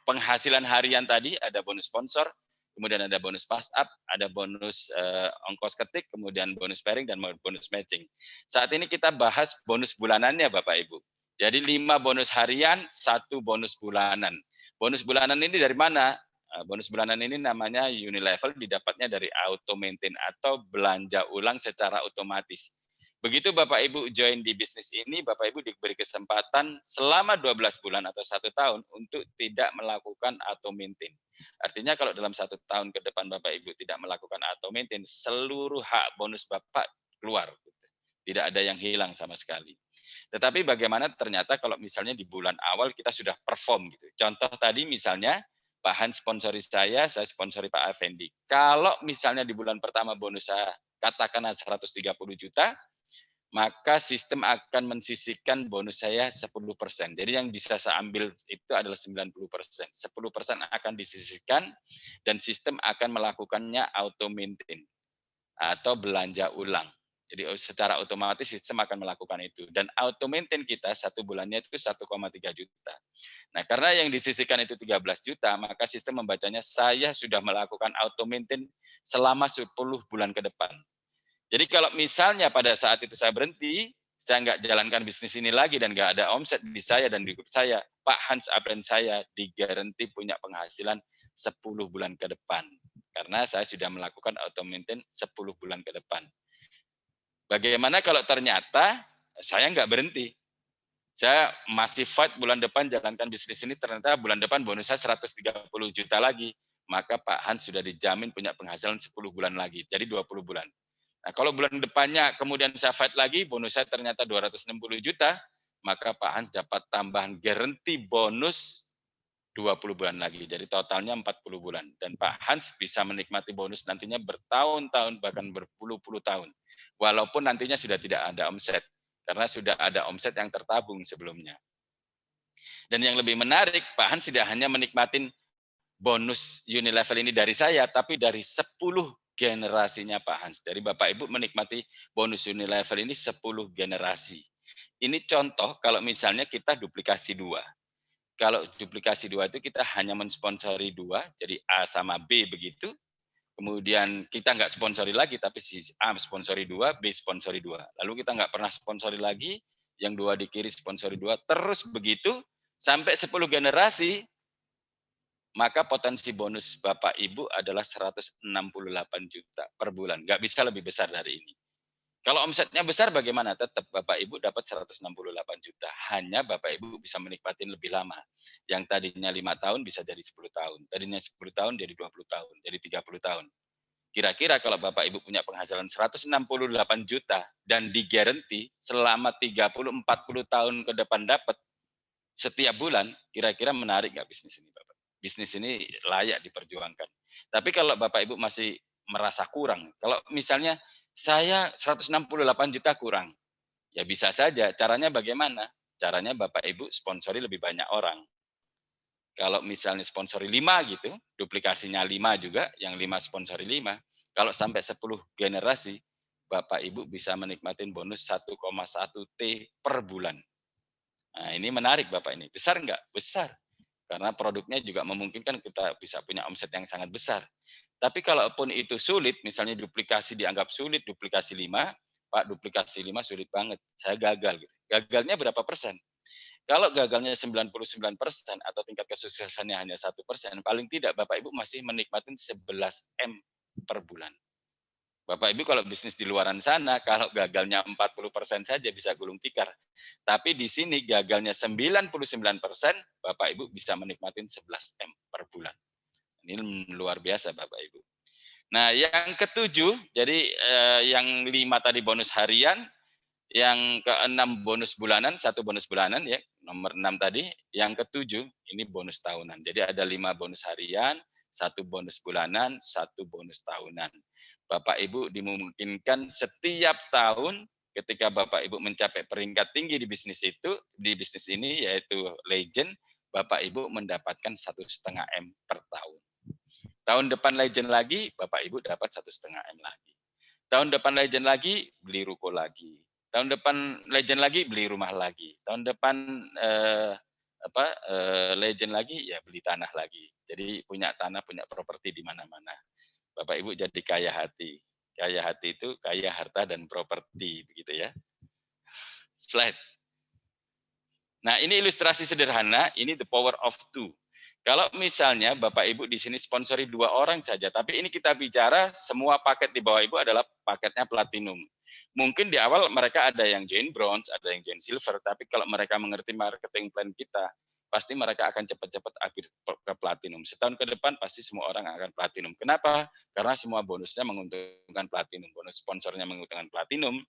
[SPEAKER 1] penghasilan harian tadi, ada bonus sponsor, kemudian ada bonus pass up, ada bonus ongkos ketik, kemudian bonus pairing, dan bonus matching. Saat ini kita bahas bonus bulanannya, Bapak Ibu. Jadi 5 bonus harian, 1 bonus bulanan. Bonus bulanan ini dari mana? Bonus bulanan ini namanya unilevel, didapatnya dari auto maintain atau belanja ulang secara otomatis. Begitu Bapak Ibu join di bisnis ini, Bapak Ibu diberi kesempatan selama 12 bulan atau 1 tahun untuk tidak melakukan auto maintain. Artinya kalau dalam 1 tahun ke depan Bapak Ibu tidak melakukan auto maintain, seluruh hak bonus Bapak keluar. Tidak ada yang hilang sama sekali. Tetapi bagaimana ternyata kalau misalnya di bulan awal kita sudah perform gitu. Contoh tadi misalnya Pak Hans sponsori saya sponsori Pak Effendi. Kalau misalnya di bulan pertama bonus saya katakanlah 130 juta, maka sistem akan mensisihkan bonus saya 10%. Jadi yang bisa saya ambil itu adalah 90%. 10% akan disisihkan dan sistem akan melakukannya auto maintain atau belanja ulang. Jadi secara otomatis sistem akan melakukan itu. Dan auto maintain kita 1 bulannya itu 1,3 juta. Nah, karena yang disisihkan itu 13 juta, maka sistem membacanya saya sudah melakukan auto maintain selama 10 bulan ke depan. Jadi kalau misalnya pada saat itu saya berhenti, saya nggak jalankan bisnis ini lagi dan nggak ada omset di saya dan di grup saya, Pak Hans Apren saya digaranti punya penghasilan 10 bulan ke depan. Karena saya sudah melakukan auto maintain 10 bulan ke depan. Bagaimana kalau ternyata saya nggak berhenti? Saya masih fight bulan depan jalankan bisnis ini, ternyata bulan depan bonus saya 130 juta lagi. Maka Pak Hans sudah dijamin punya penghasilan 10 bulan lagi, jadi 20 bulan. Nah, kalau bulan depannya kemudian saya fight lagi, bonus saya ternyata 260 juta, maka Pak Hans dapat tambahan guarantee bonus 20 bulan lagi. Jadi totalnya 40 bulan. Dan Pak Hans bisa menikmati bonus nantinya bertahun-tahun, bahkan berpuluh-puluh tahun. Walaupun nantinya sudah tidak ada omset. Karena sudah ada omset yang tertabung sebelumnya. Dan yang lebih menarik, Pak Hans tidak hanya menikmatin bonus unilevel ini dari saya, tapi dari 10 generasinya Pak Hans. Dari Bapak Ibu menikmati bonus unilevel ini 10 generasi. Ini contoh kalau misalnya kita duplikasi 2. Kalau duplikasi 2 itu kita hanya mensponsori 2, jadi A sama B begitu. Kemudian kita nggak sponsori lagi, tapi si A sponsori 2, B sponsori 2. Lalu kita nggak pernah sponsori lagi, yang 2 di kiri sponsori 2, terus begitu sampai 10 generasi, maka potensi bonus Bapak Ibu adalah 168 juta per bulan. Nggak bisa lebih besar dari ini. Kalau omsetnya besar bagaimana? Tetap Bapak Ibu dapat 168 juta. Hanya Bapak Ibu bisa menikmati lebih lama. Yang tadinya 5 tahun bisa jadi 10 tahun. Tadinya 10 tahun jadi 20 tahun, jadi 30 tahun. Kira-kira kalau Bapak Ibu punya penghasilan 168 juta dan digaranti selama 30-40 tahun ke depan dapat setiap bulan, kira-kira menarik nggak bisnis ini Bapak? Bisnis ini layak diperjuangkan. Tapi kalau Bapak Ibu masih merasa kurang, kalau misalnya saya 168 juta kurang, ya bisa saja. Caranya bagaimana? Caranya Bapak Ibu sponsori lebih banyak orang. Kalau misalnya sponsori 5 gitu, duplikasinya 5 juga, yang 5 sponsori 5, kalau sampai 10 generasi, Bapak Ibu bisa menikmati bonus 1,1 T per bulan. Nah, ini menarik Bapak ini. Besar enggak? Besar. Karena produknya juga memungkinkan kita bisa punya omset yang sangat besar. Tapi kalaupun itu sulit, misalnya duplikasi dianggap sulit, duplikasi 5, Pak duplikasi 5 sulit banget, saya gagal. Gitu. Gagalnya berapa persen? Kalau gagalnya 99% atau tingkat kesuksesannya hanya 1%, paling tidak Bapak Ibu masih menikmati 11 M per bulan. Bapak Ibu kalau bisnis di luaran sana, kalau gagalnya 40% saja bisa gulung tikar. Tapi di sini gagalnya 99%, Bapak Ibu bisa menikmati 11 M per bulan. Ini luar biasa Bapak Ibu. Nah, yang ketujuh, jadi yang 5 tadi bonus harian, yang keenam bonus bulanan, 1 bonus bulanan ya, nomor 6 tadi. Yang ketujuh, ini bonus tahunan. Jadi ada 5 bonus harian, 1 bonus bulanan, 1 bonus tahunan. Bapak Ibu dimungkinkan setiap tahun ketika Bapak Ibu mencapai peringkat tinggi di bisnis ini yaitu legend, Bapak Ibu mendapatkan 1,5 M per tahun. Tahun depan legend lagi, Bapak Ibu dapat 1,5 M lagi. Tahun depan legend lagi, beli ruko lagi. Tahun depan legend lagi, beli rumah lagi. Tahun depan legend lagi, ya beli tanah lagi. Jadi punya tanah, punya properti di mana-mana. Bapak Ibu jadi kaya hati. Kaya hati itu kaya harta dan properti, begitu ya. Slide. Nah, ini ilustrasi sederhana, ini the power of 2. Kalau misalnya Bapak Ibu di sini sponsori 2 orang saja, tapi ini kita bicara semua paket di bawah Ibu adalah paketnya platinum. Mungkin di awal mereka ada yang join bronze, ada yang join silver, tapi kalau mereka mengerti marketing plan kita, pasti mereka akan cepat-cepat upgrade ke platinum. Setahun ke depan pasti semua orang akan platinum. Kenapa? Karena semua bonusnya menguntungkan platinum. Bonus sponsornya menguntungkan platinum,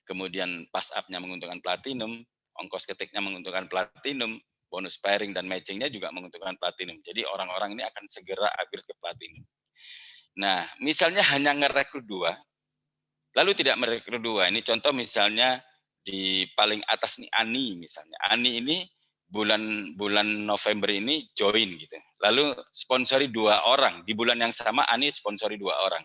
[SPEAKER 1] kemudian pass up-nya menguntungkan platinum, ongkos ketiknya menguntungkan platinum, bonus pairing dan matching-nya juga menguntungkan platinum. Jadi orang-orang ini akan segera upgrade ke platinum. Nah, misalnya hanya ngerekrut 2, lalu tidak merekrut 2. Ini contoh misalnya di paling atas nih Ani misalnya. Ani ini bulan November ini join gitu. Lalu sponsori 2 orang. Di bulan yang sama Ani sponsori 2 orang.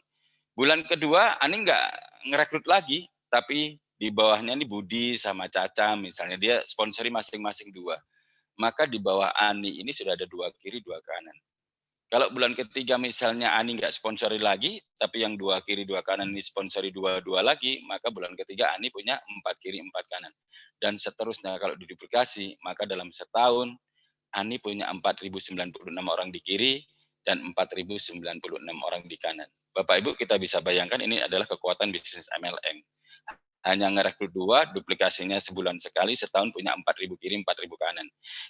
[SPEAKER 1] Bulan kedua Ani nggak ngerekrut lagi, tapi di bawahnya ini Budi sama Caca misalnya, dia sponsori masing-masing 2. Maka di bawah Ani ini sudah ada 2 kiri, 2 kanan. Kalau bulan ketiga misalnya Ani nggak sponsori lagi, tapi yang 2 kiri, 2 kanan ini sponsori 2 lagi, maka bulan ketiga Ani punya 4 kiri, 4 kanan. Dan seterusnya kalau diduplikasi, maka dalam setahun Ani punya 4.096 orang di kiri dan 4.096 orang di kanan. Bapak Ibu kita bisa bayangkan ini adalah kekuatan bisnis MLM. Hanya ngerekrut 2, duplikasinya sebulan sekali, setahun punya 4.000 kiri, 4.000 kanan.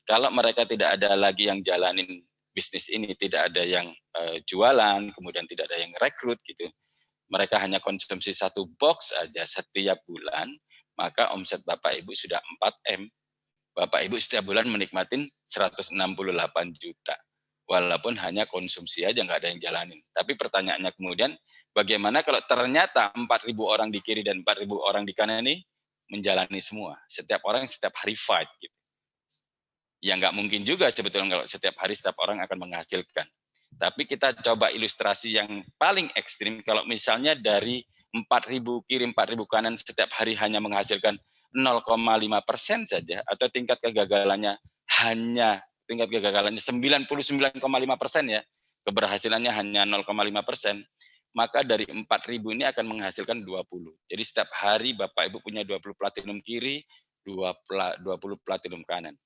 [SPEAKER 1] Kalau mereka tidak ada lagi yang jalanin bisnis ini, tidak ada yang jualan, kemudian tidak ada yang rekrut gitu, mereka hanya konsumsi 1 box aja setiap bulan, maka omset Bapak Ibu sudah 4 M. Bapak Ibu setiap bulan menikmatin 168 juta. Walaupun hanya konsumsi aja, nggak ada yang jalanin. Tapi pertanyaannya kemudian, bagaimana kalau ternyata 4.000 orang di kiri dan 4.000 orang di kanan ini menjalani semua. Setiap orang setiap hari fight. Gitu. Ya nggak mungkin juga sebetulnya kalau setiap hari setiap orang akan menghasilkan. Tapi kita coba ilustrasi yang paling ekstrim, kalau misalnya dari 4.000 kiri, 4.000 kanan setiap hari hanya menghasilkan 0,5% saja, atau tingkat kegagalannya 99,5% ya, keberhasilannya hanya 0,5%, maka dari 4.000 ini akan menghasilkan 20. Jadi setiap hari Bapak Ibu punya 20 platinum kiri, 20 platinum kanan.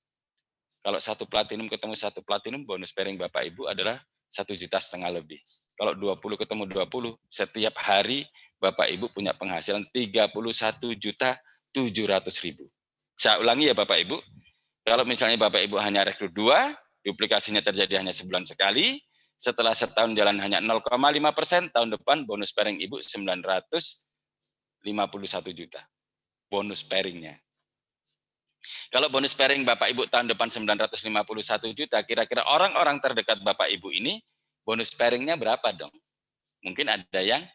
[SPEAKER 1] Kalau satu platinum ketemu satu platinum, bonus pairing Bapak Ibu adalah 1,5 juta lebih. Kalau 20 ketemu 20, setiap hari Bapak Ibu punya penghasilan 31.700.000. Saya ulangi ya Bapak Ibu, kalau misalnya Bapak Ibu hanya rekrut 2, duplikasinya terjadi hanya sebulan sekali, setelah setahun jalan hanya 0,5%, tahun depan bonus pairing Ibu 951 juta. Bonus pairingnya. Kalau bonus pairing Bapak Ibu tahun depan 951 juta, kira-kira orang-orang terdekat Bapak Ibu ini bonus pairingnya berapa dong? Mungkin ada yang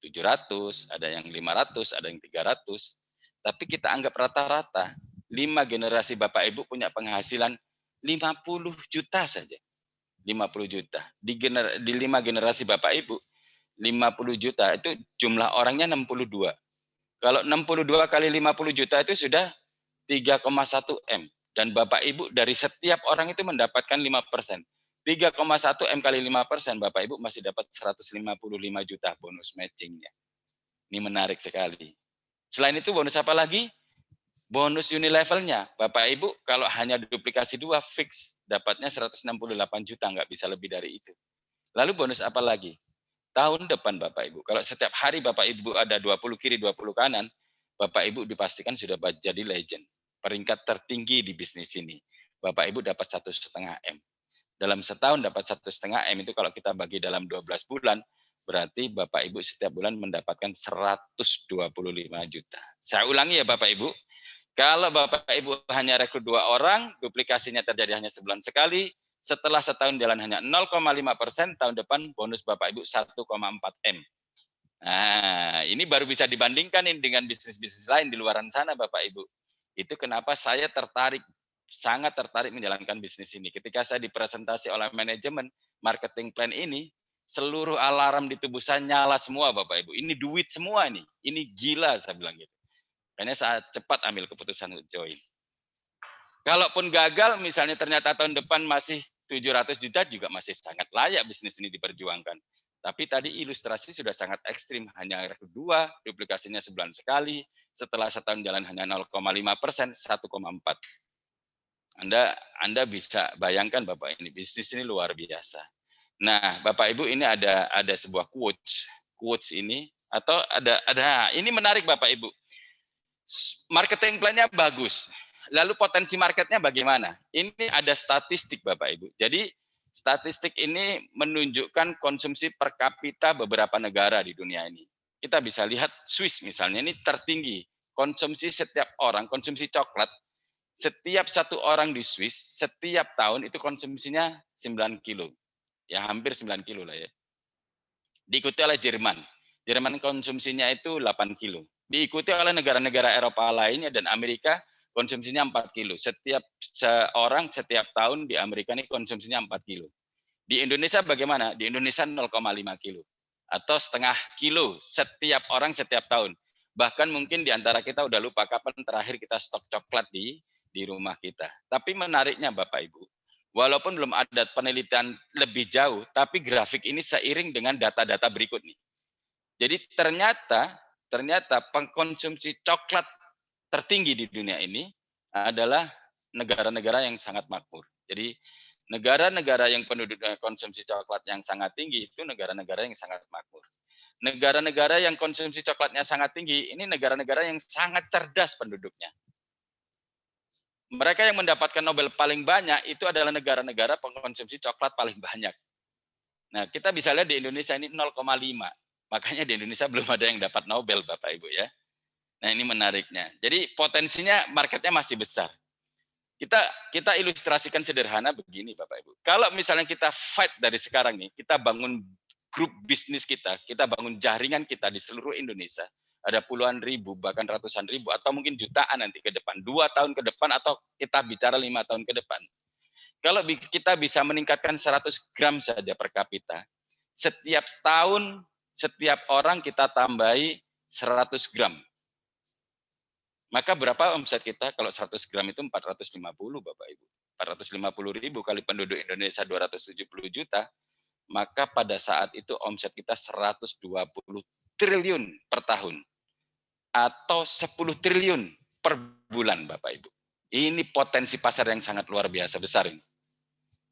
[SPEAKER 1] 700, ada yang 500, ada yang 300. Tapi kita anggap rata-rata 5 generasi Bapak Ibu punya penghasilan 50 juta saja. 50 juta. Di 5 generasi Bapak Ibu, 50 juta itu jumlah orangnya 62. Kalau 62 kali 50 juta itu sudah 3,1 M. Dan Bapak Ibu dari setiap orang itu mendapatkan 5%. 3,1 M kali 5%, Bapak Ibu masih dapat 155 juta bonus matchingnya. Ini menarik sekali. Selain itu bonus apa lagi? Bonus unilevelnya. Bapak Ibu kalau hanya duplikasi 2 fix dapatnya 168 juta, nggak bisa lebih dari itu. Lalu bonus apa lagi? Tahun depan Bapak Ibu, kalau setiap hari Bapak Ibu ada 20 kiri, 20 kanan, Bapak Ibu dipastikan sudah jadi legend. Peringkat tertinggi di bisnis ini. Bapak Ibu dapat 1,5 M. Dalam setahun dapat 1,5 M itu kalau kita bagi dalam 12 bulan, berarti Bapak Ibu setiap bulan mendapatkan 125 juta. Saya ulangi ya Bapak Ibu, kalau Bapak Ibu hanya rekrut 2 orang, duplikasinya terjadi hanya sebulan sekali, setelah setahun jalan hanya 0,5%, tahun depan bonus Bapak Ibu 1,4 M. Nah, ini baru bisa dibandingkan dengan bisnis-bisnis lain di luaran sana Bapak Ibu. Itu kenapa saya tertarik, sangat tertarik menjalankan bisnis ini. Ketika saya dipresentasi oleh manajemen marketing plan ini, seluruh alarm di tubuh saya nyala semua Bapak Ibu. Ini duit semua ini gila saya bilang gitu. Makanya saya cepat ambil keputusan untuk join. Kalaupun gagal, misalnya ternyata tahun depan masih 700 juta, juga masih sangat layak bisnis ini diperjuangkan. Tapi tadi ilustrasi sudah sangat ekstrim, hanya rekrut 2, duplikasinya sebulan sekali, setelah setahun jalan hanya 0,5%, 1,4. Anda bisa bayangkan Bapak ini, bisnis ini luar biasa. Nah, Bapak Ibu ini ada sebuah quotes ini, atau ada ini menarik Bapak Ibu. Marketing plan-nya bagus. Lalu potensi marketnya bagaimana? Ini ada statistik Bapak Ibu. Jadi statistik ini menunjukkan konsumsi per kapita beberapa negara di dunia ini. Kita bisa lihat Swiss misalnya, ini tertinggi. Konsumsi setiap orang, konsumsi coklat, setiap satu orang di Swiss, setiap tahun itu konsumsinya 9 kilo. Ya hampir 9 kilo lah ya. Diikuti oleh Jerman. Jerman konsumsinya itu 8 kilo. Diikuti oleh negara-negara Eropa lainnya dan Amerika konsumsinya 4 kilo. Setiap seorang setiap tahun di Amerika ini konsumsinya 4 kilo. Di Indonesia bagaimana? Di Indonesia 0,5 kilo. Atau setengah kilo setiap orang setiap tahun. Bahkan mungkin di antara kita udah lupa kapan terakhir kita stok coklat di rumah kita. Tapi menariknya Bapak Ibu, walaupun belum ada penelitian lebih jauh, tapi grafik ini seiring dengan data-data berikut nih. Jadi ternyata pengkonsumsi coklat tertinggi di dunia ini adalah negara-negara yang sangat makmur. Jadi negara-negara yang penduduk konsumsi coklat yang sangat tinggi itu negara-negara yang sangat makmur. Negara-negara yang konsumsi coklatnya sangat tinggi ini negara-negara yang sangat cerdas penduduknya. Mereka yang mendapatkan Nobel paling banyak itu adalah negara-negara pengkonsumsi coklat paling banyak. Nah, kita bisa lihat di Indonesia ini 0,5. Makanya di Indonesia belum ada yang dapat Nobel, Bapak Ibu ya. Nah, ini menariknya. Jadi potensinya marketnya masih besar. Kita ilustrasikan sederhana begini, Bapak Ibu. Kalau misalnya kita fight dari sekarang nih, kita bangun grup bisnis kita bangun jaringan kita di seluruh Indonesia. Ada puluhan ribu, bahkan ratusan ribu, atau mungkin jutaan nanti ke depan. 2 tahun ke depan, atau kita bicara 5 tahun ke depan. Kalau kita bisa meningkatkan 100 gram saja per kapita, setiap tahun, setiap orang kita tambahi 100 gram. Maka berapa omset kita? Kalau 100 gram itu 450 Bapak Ibu. 450.000 kali penduduk Indonesia 270 juta, maka pada saat itu omset kita 120 triliun per tahun. Atau 10 triliun per bulan Bapak Ibu. Ini potensi pasar yang sangat luar biasa besar ini.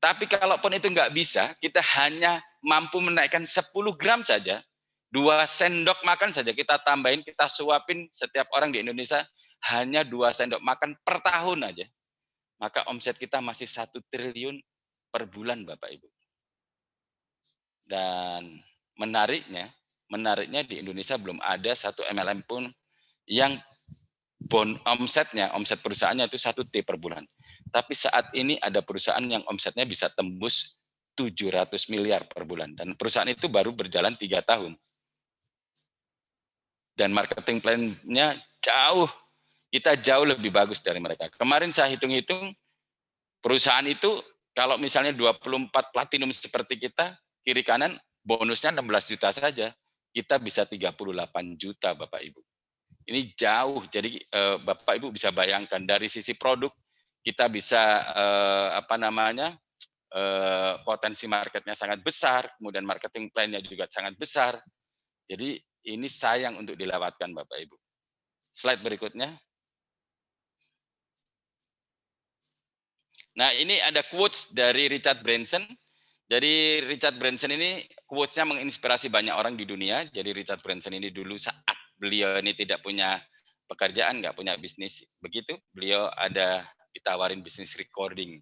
[SPEAKER 1] Tapi kalaupun itu nggak bisa, kita hanya mampu menaikkan 10 gram saja, 2 sendok makan saja kita tambahin, kita suapin setiap orang di Indonesia hanya 2 sendok makan per tahun aja. Maka omset kita masih 1 triliun per bulan Bapak Ibu. Dan menariknya di Indonesia belum ada satu MLM pun yang omset perusahaannya itu 1 T per bulan. Tapi saat ini ada perusahaan yang omsetnya bisa tembus 700 miliar per bulan. Dan perusahaan itu baru berjalan 3 tahun. Dan marketing plan-nya kita jauh lebih bagus dari mereka. Kemarin saya hitung-hitung, perusahaan itu kalau misalnya 24 platinum seperti kita, kiri kanan bonusnya 16 juta saja. Kita bisa 38 juta Bapak Ibu. Ini jauh, jadi Bapak Ibu bisa bayangkan dari sisi produk kita bisa potensi marketnya sangat besar, kemudian marketing plan-nya juga sangat besar. Jadi ini sayang untuk dilewatkan Bapak Ibu. Slide berikutnya. Nah ini ada quotes dari Richard Branson. Jadi Richard Branson ini quotes-nya menginspirasi banyak orang di dunia. Jadi Richard Branson ini dulu saat beliau ini tidak punya pekerjaan, nggak punya bisnis, begitu beliau ada ditawarin bisnis recording.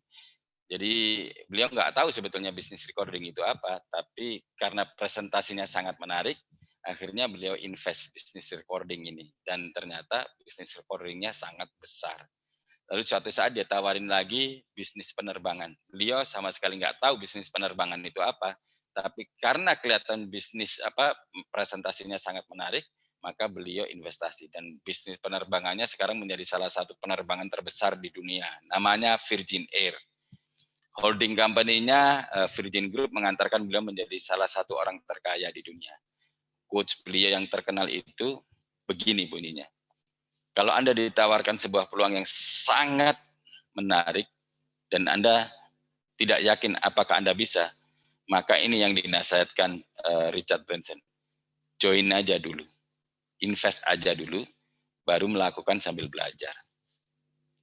[SPEAKER 1] Jadi beliau nggak tahu sebetulnya bisnis recording itu apa, tapi karena presentasinya sangat menarik, akhirnya beliau invest bisnis recording ini. Dan ternyata bisnis recordingnya sangat besar. Lalu suatu saat dia tawarin lagi bisnis penerbangan. Beliau sama sekali nggak tahu bisnis penerbangan itu apa, tapi karena kelihatan bisnis presentasinya sangat menarik, maka beliau investasi dan bisnis penerbangannya sekarang menjadi salah satu penerbangan terbesar di dunia. Namanya Virgin Air. Holding company-nya Virgin Group mengantarkan beliau menjadi salah satu orang terkaya di dunia. Quotes beliau yang terkenal itu begini bunyinya. Kalau Anda ditawarkan sebuah peluang yang sangat menarik dan Anda tidak yakin apakah Anda bisa, maka ini yang dinasihatkan Richard Branson. Join aja dulu, invest aja dulu, baru melakukan sambil belajar.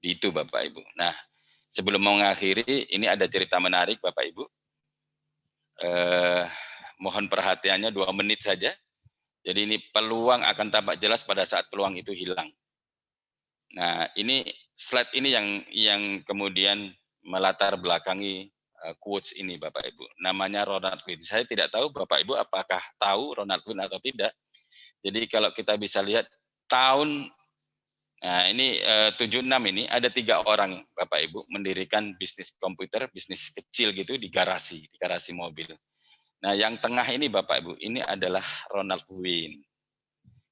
[SPEAKER 1] Itu Bapak Ibu. Nah, sebelum mengakhiri, ini ada cerita menarik Bapak Ibu. Mohon perhatiannya 2 menit saja. Jadi ini peluang akan tampak jelas pada saat peluang itu hilang. Nah, ini slide ini yang kemudian melatar belakangi quotes ini Bapak Ibu. Namanya Ronald Wayne. Saya tidak tahu Bapak Ibu apakah tahu Ronald Wayne atau tidak. Jadi kalau kita bisa lihat tahun ini 76 ini ada 3 orang Bapak Ibu mendirikan bisnis komputer, bisnis kecil gitu di garasi mobil. Nah, yang tengah ini Bapak Ibu, ini adalah Ronald Wayne.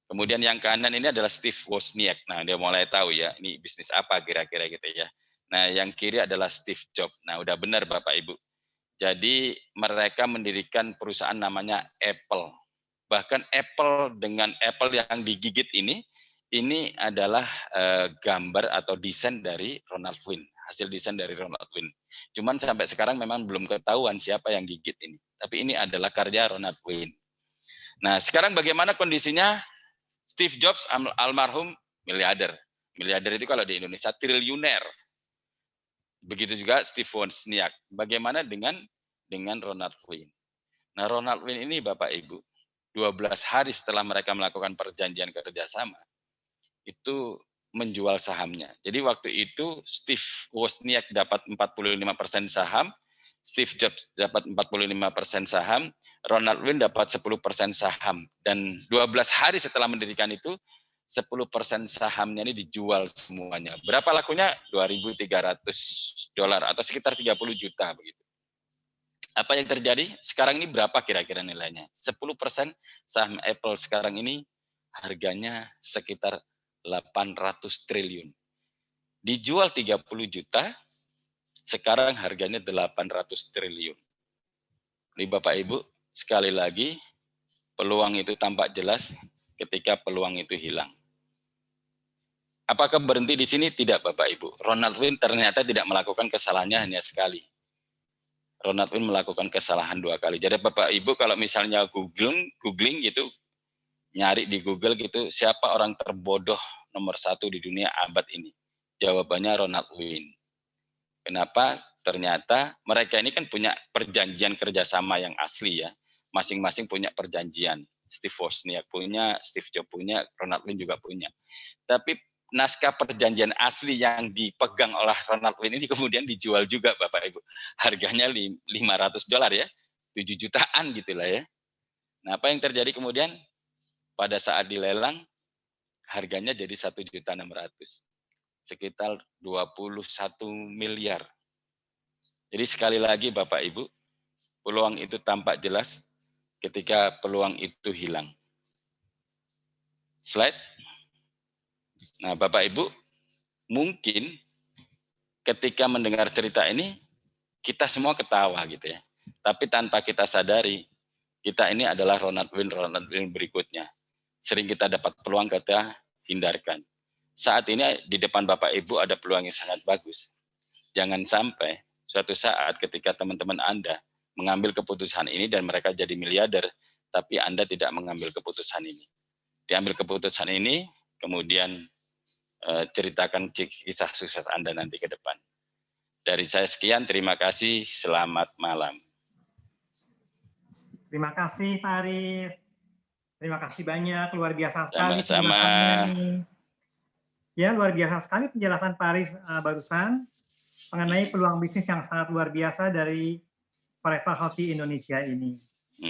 [SPEAKER 1] Kemudian yang kanan ini adalah Steve Wozniak. Nah, dia mulai tahu ya, ini bisnis apa kira-kira gitu ya. Nah, yang kiri adalah Steve Jobs. Nah, udah benar Bapak Ibu. Jadi mereka mendirikan perusahaan namanya Apple. Bahkan Apple dengan Apple yang digigit ini adalah gambar atau desain dari Ronald Wayne. Hasil desain dari Ronald Wayne. Cuman sampai sekarang memang belum ketahuan siapa yang gigit ini. Tapi ini adalah karya Ronald Wayne. Nah, sekarang bagaimana kondisinya? Steve Jobs almarhum miliarder. Miliarder itu kalau di Indonesia triliuner. Begitu juga Steve Wozniak. Bagaimana dengan Ronald Wayne? Nah, Ronald Wayne ini Bapak Ibu, 12 hari setelah mereka melakukan perjanjian kerjasama, itu menjual sahamnya. Jadi waktu itu Steve Wozniak dapat 45% saham, Steve Jobs dapat 45% saham, Ronald Wayne dapat 10% saham. Dan 12 hari setelah mendirikan itu, 10% sahamnya ini dijual semuanya. Berapa lakunya? $2.300 atau sekitar 30 juta begitu. Apa yang terjadi? Sekarang ini berapa kira-kira nilainya? 10% saham Apple sekarang ini harganya sekitar 800 triliun. Dijual 30 juta, sekarang harganya 800 triliun. Ini Bapak Ibu, sekali lagi peluang itu tampak jelas ketika peluang itu hilang. Apakah berhenti di sini? Tidak, Bapak Ibu. Ronald Wayne ternyata tidak melakukan kesalahannya hanya sekali. Ronald Wayne melakukan kesalahan 2 kali. Jadi Bapak Ibu kalau misalnya googling gitu, nyari di Google gitu, siapa orang terbodoh nomor 1 di dunia abad ini? Jawabannya Ronald Wayne. Kenapa? Ternyata mereka ini kan punya perjanjian kerjasama yang asli ya. Masing-masing punya perjanjian. Steve Wozniak punya, Steve Jobs punya, Ronald Wayne juga punya. Tapi naskah perjanjian asli yang dipegang oleh Ronald Wayne ini kemudian dijual juga Bapak Ibu. Harganya $500 ya, 7 jutaan gitulah ya. Nah, apa yang terjadi kemudian? Pada saat dilelang, harganya jadi 1.600.000. Sekitar 21 miliar. Jadi sekali lagi Bapak Ibu, peluang itu tampak jelas ketika peluang itu hilang. Slide. Nah, Bapak Ibu, mungkin ketika mendengar cerita ini, kita semua ketawa gitu ya. Tapi tanpa kita sadari, kita ini adalah Ronald Wayne berikutnya. Sering kita dapat peluang, kita hindarkan. Saat ini di depan Bapak Ibu ada peluang yang sangat bagus. Jangan sampai suatu saat ketika teman-teman Anda mengambil keputusan ini dan mereka jadi miliarder, tapi Anda tidak mengambil keputusan ini. Diambil keputusan ini, kemudian ceritakan kisah sukses Anda nanti ke depan. Dari saya sekian, terima kasih, selamat malam.
[SPEAKER 3] Terima kasih Pak Aris. Terima kasih banyak, luar biasa sekali
[SPEAKER 1] Sama-sama.
[SPEAKER 3] penjelasannya nih. Ya, luar biasa sekali penjelasan Pak Aris barusan mengenai peluang bisnis yang sangat luar biasa dari Forever Healthy Indonesia ini.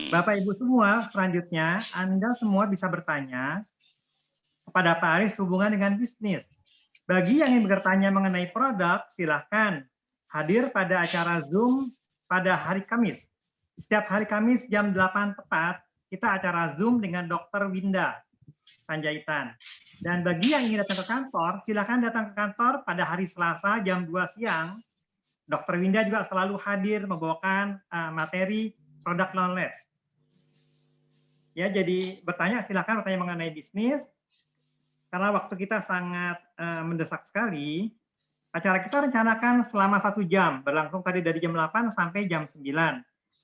[SPEAKER 3] Bapak Ibu semua, selanjutnya Anda semua bisa bertanya kepada Pak Aris hubungan dengan bisnis. Bagi yang ingin bertanya mengenai produk, silahkan hadir pada acara Zoom pada hari Kamis. Setiap hari Kamis jam 8 tepat, kita acara Zoom dengan Dr. Winda Panjaitan. Dan bagi yang ingin datang ke kantor, silahkan datang ke kantor pada hari Selasa jam 2 siang. Dr. Winda juga selalu hadir membawakan materi produk knowledge. Ya, jadi silahkan bertanya mengenai bisnis. Karena waktu kita sangat mendesak sekali, acara kita rencanakan selama 1 jam, berlangsung tadi dari jam 8 sampai jam 9.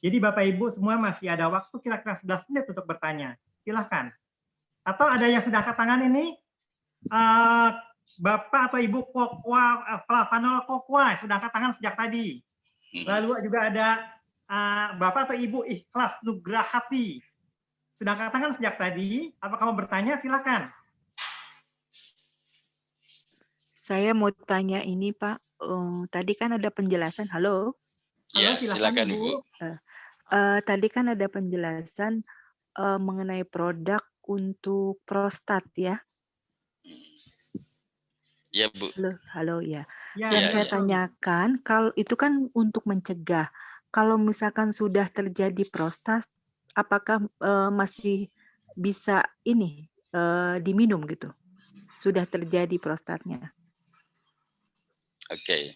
[SPEAKER 3] Jadi Bapak Ibu semua masih ada waktu kira-kira 11 menit untuk bertanya. Silahkan. Atau ada yang sudah angkat tangan ini, Bapak atau Ibu Flavanol Kokwa sudah angkat tangan sejak tadi. Lalu juga ada Bapak atau Ibu Ikhlas Nugrahati sudah angkat tangan sejak tadi. Apakah mau bertanya? Silakan.
[SPEAKER 4] Saya mau tanya ini Pak, tadi kan ada penjelasan, halo?
[SPEAKER 1] Ya, silakan Ibu.
[SPEAKER 4] Tadi kan ada penjelasan mengenai produk untuk prostat ya?
[SPEAKER 1] Ya Bu.
[SPEAKER 4] Halo ya.
[SPEAKER 3] Yang
[SPEAKER 4] saya tanyakan, kalau itu kan untuk mencegah. Kalau misalkan sudah terjadi prostat, apakah masih bisa ini diminum gitu? Sudah terjadi prostatnya?
[SPEAKER 1] Oke.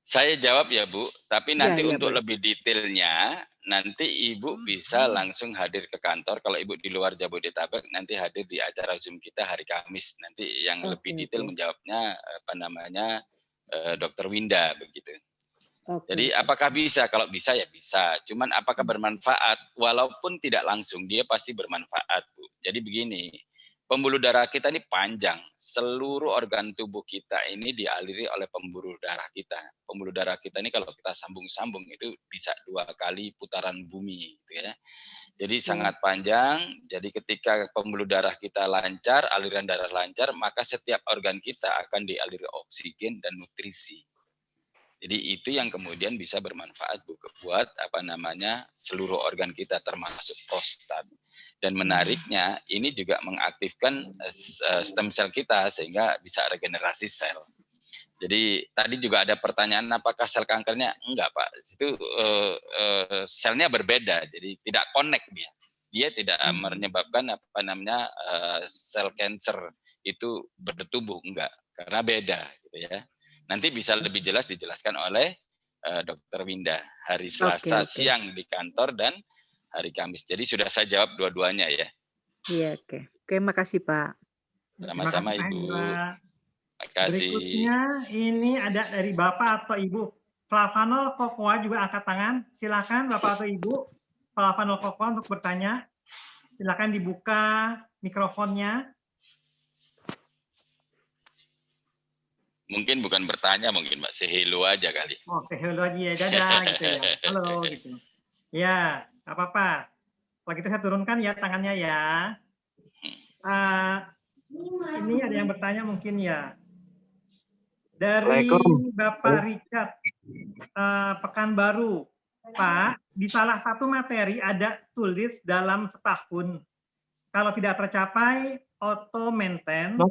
[SPEAKER 1] Saya jawab ya Bu, tapi nanti untuk lebih detailnya, nanti Ibu bisa langsung hadir ke kantor. Kalau Ibu di luar Jabodetabek, nanti hadir di acara Zoom kita hari Kamis. Nanti yang lebih detail menjawabnya, Dr. Winda, begitu. Jadi apakah bisa? Kalau bisa ya bisa. Cuman apakah bermanfaat? Walaupun tidak langsung, dia pasti bermanfaat Bu. Jadi begini, pembuluh darah kita ini panjang. Seluruh organ tubuh kita ini dialiri oleh pembuluh darah kita. Pembuluh darah kita ini kalau kita sambung-sambung itu bisa 2 kali putaran bumi, gitu ya. Jadi sangat panjang. Jadi ketika pembuluh darah kita lancar, aliran darah lancar, maka setiap organ kita akan dialiri oksigen dan nutrisi. Jadi itu yang kemudian bisa bermanfaat buat seluruh organ kita termasuk prostat. Dan menariknya ini juga mengaktifkan stem sel kita sehingga bisa regenerasi sel. Jadi tadi juga ada pertanyaan apakah sel kankernya? Enggak Pak, itu selnya berbeda, jadi tidak connect dia. Dia tidak menyebabkan sel cancer itu bertumbuh, enggak, karena beda gitu ya. Nanti bisa lebih jelas dijelaskan oleh Dr. Winda hari Selasa siang di kantor dan hari Kamis. Jadi sudah saya jawab dua-duanya ya.
[SPEAKER 4] Iya, oke. Oke, makasih Pak.
[SPEAKER 1] Sama-sama
[SPEAKER 3] Pak
[SPEAKER 1] Ibu.
[SPEAKER 3] Hendra.
[SPEAKER 1] Terima kasih.
[SPEAKER 3] Berikutnya ini ada dari Bapak atau Ibu. Flavanol Kokoa juga angkat tangan. Silakan Bapak atau Ibu. Flavanol Kokoa untuk bertanya. Silakan dibuka mikrofonnya.
[SPEAKER 1] Mungkin bukan bertanya, mungkin Mbak, say hello aja kali.
[SPEAKER 3] Oh, hello aja ya, dadah gitu ya. Halo gitu. Ya, nggak apa-apa. Kalau gitu saya turunkan ya tangannya ya. Ini ada yang bertanya mungkin ya. Dari Bapak Richard Pekanbaru. Pak, di salah satu materi ada tulis dalam setahun. Kalau tidak tercapai, auto maintain,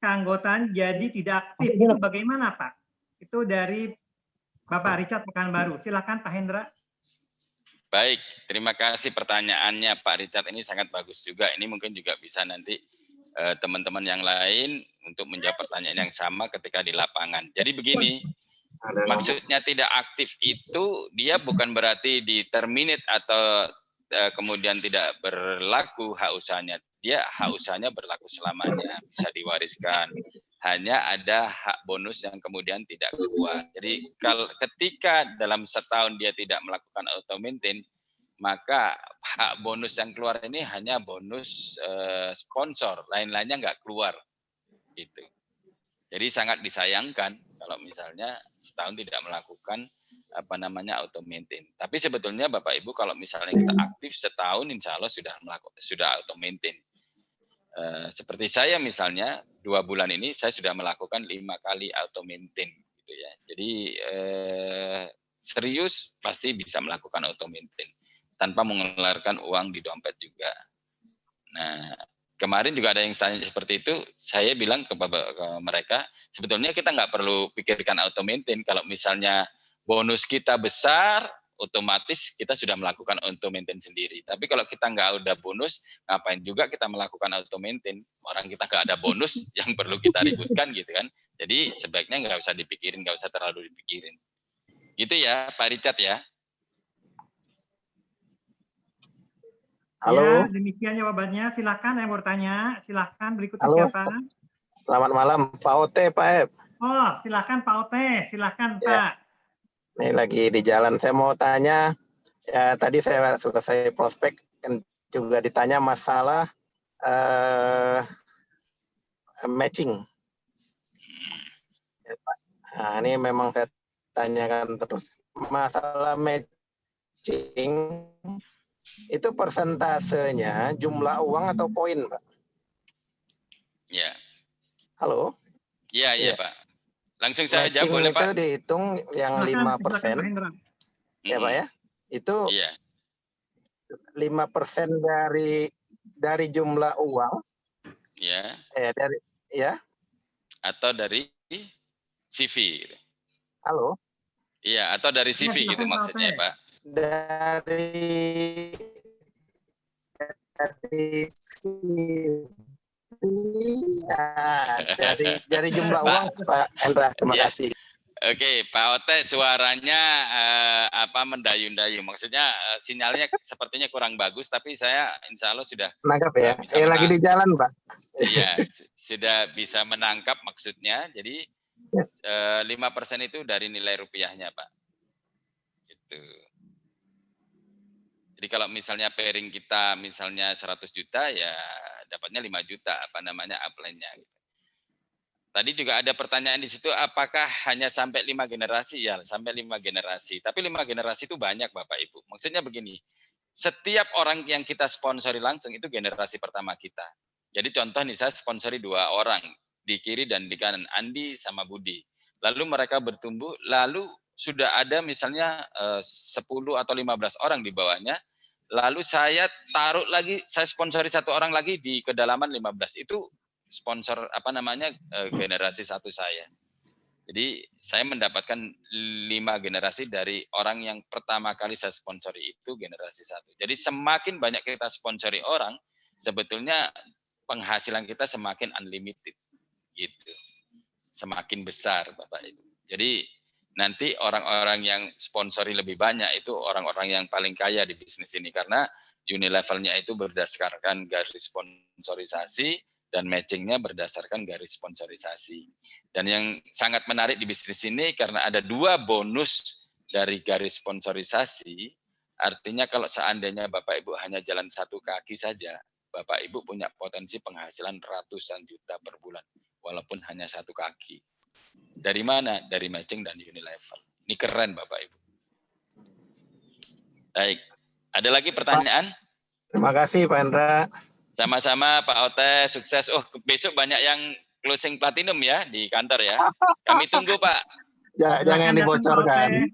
[SPEAKER 3] keanggotaan jadi tidak aktif. Itu bagaimana Pak? Itu dari Bapak Richard Pekanbaru. Silakan Pak Hendra.
[SPEAKER 1] Baik, terima kasih pertanyaannya Pak Richard. Ini sangat bagus juga. Ini mungkin juga bisa nanti teman-teman yang lain untuk menjawab pertanyaan yang sama ketika di lapangan. Jadi begini, maksudnya tidak aktif itu dia bukan berarti di terminate atau kemudian tidak berlaku hak usahanya. Dia hak usahanya berlaku selamanya, bisa diwariskan. Hanya ada hak bonus yang kemudian tidak keluar. Jadi kalau ketika dalam setahun dia tidak melakukan auto maintain, maka hak bonus yang keluar ini hanya bonus sponsor, lain-lainnya nggak keluar. Gitu. Jadi sangat disayangkan kalau misalnya setahun tidak melakukan auto maintain. Tapi sebetulnya Bapak Ibu kalau misalnya kita aktif setahun, insya Allah sudah auto maintain. Seperti saya misalnya 2 bulan ini saya sudah melakukan 5 kali auto maintain gitu ya. Jadi serius pasti bisa melakukan auto maintain tanpa mengeluarkan uang di dompet juga. Nah, kemarin juga ada yang tanya seperti itu, saya bilang ke mereka, sebetulnya kita nggak perlu pikirkan auto maintain. Kalau misalnya bonus kita besar, otomatis kita sudah melakukan auto maintain sendiri. Tapi kalau kita nggak ada bonus, ngapain juga kita melakukan auto maintain? Orang kita nggak ada bonus yang perlu kita ributkan gitu kan. Jadi sebaiknya nggak usah dipikirin, nggak usah terlalu dipikirin. Gitu ya Pak Richard ya.
[SPEAKER 3] Ya,
[SPEAKER 5] Halo.
[SPEAKER 3] demikian jawabannya. Silakan yang bertanya. Silakan berikutnya siapa?
[SPEAKER 5] Selamat malam Pak Ote, Pak Ep.
[SPEAKER 3] Oh, silakan Pak Ote. Silakan
[SPEAKER 5] ya.
[SPEAKER 3] Pak.
[SPEAKER 5] Ini lagi di jalan. Saya mau tanya, ya tadi saya selesai prospek kan juga ditanya masalah matching. Ya, Pak. Nah, ini memang saya tanyakan terus. Masalah matching itu persentasenya jumlah uang atau poin, Pak?
[SPEAKER 1] Ya.
[SPEAKER 5] Halo?
[SPEAKER 1] Iya,
[SPEAKER 5] ya.
[SPEAKER 1] Pak. Langsung saya jawab boleh, Pak?
[SPEAKER 5] Matching itu dihitung yang 5%. Ya, Pak ya? Itu 5% dari jumlah uang.
[SPEAKER 1] Ya.
[SPEAKER 5] Atau
[SPEAKER 1] dari CV.
[SPEAKER 5] Halo?
[SPEAKER 1] Iya, atau dari CV gitu maksudnya, Pak.
[SPEAKER 5] Dari jumlah uang Pak Hendra, terima kasih.
[SPEAKER 1] Oke, Pak Ote suaranya mendayu-dayu. Maksudnya sinyalnya sepertinya kurang bagus, tapi saya insya Allah sudah
[SPEAKER 5] menangkap ya. Lagi di jalan, Pak.
[SPEAKER 1] Iya, sudah bisa menangkap maksudnya. Jadi 5% itu dari nilai rupiahnya, Pak. Gitu. Jadi kalau misalnya pairing kita misalnya 100 juta ya dapatnya 5 juta upline-nya. Tadi juga ada pertanyaan di situ apakah hanya sampai 5 generasi? Ya, sampai 5 generasi. Tapi 5 generasi itu banyak Bapak Ibu. Maksudnya begini, setiap orang yang kita sponsori langsung itu generasi pertama kita. Jadi contoh nih saya sponsori 2 orang di kiri dan di kanan, Andi sama Budi. Lalu mereka bertumbuh, lalu sudah ada misalnya 10 atau 15 orang di bawahnya, lalu saya taruh lagi, saya sponsori 1 orang lagi di kedalaman 15. Itu sponsor generasi 1 saya. Jadi saya mendapatkan 5 generasi dari orang yang pertama kali saya sponsori itu generasi 1. Jadi semakin banyak kita sponsori orang, sebetulnya penghasilan kita semakin unlimited. Gitu. Semakin besar Bapak Ibu. Jadi nanti orang-orang yang sponsori lebih banyak itu orang-orang yang paling kaya di bisnis ini karena Unilevel-nya itu berdasarkan garis sponsorisasi dan matchingnya berdasarkan garis sponsorisasi. Dan yang sangat menarik di bisnis ini karena ada 2 bonus dari garis sponsorisasi, artinya kalau seandainya Bapak Ibu hanya jalan 1 kaki saja, Bapak Ibu punya potensi penghasilan ratusan juta per bulan, walaupun hanya 1 kaki. Dari mana? Dari matching dan Unilever. Ini keren Bapak Ibu. Baik, ada lagi pertanyaan?
[SPEAKER 5] Terima kasih Pak Hendra.
[SPEAKER 1] Sama-sama Pak Ote, sukses. Oh, besok banyak yang closing platinum ya di kantor ya. Kami tunggu Pak.
[SPEAKER 5] Jangan dibocorkan.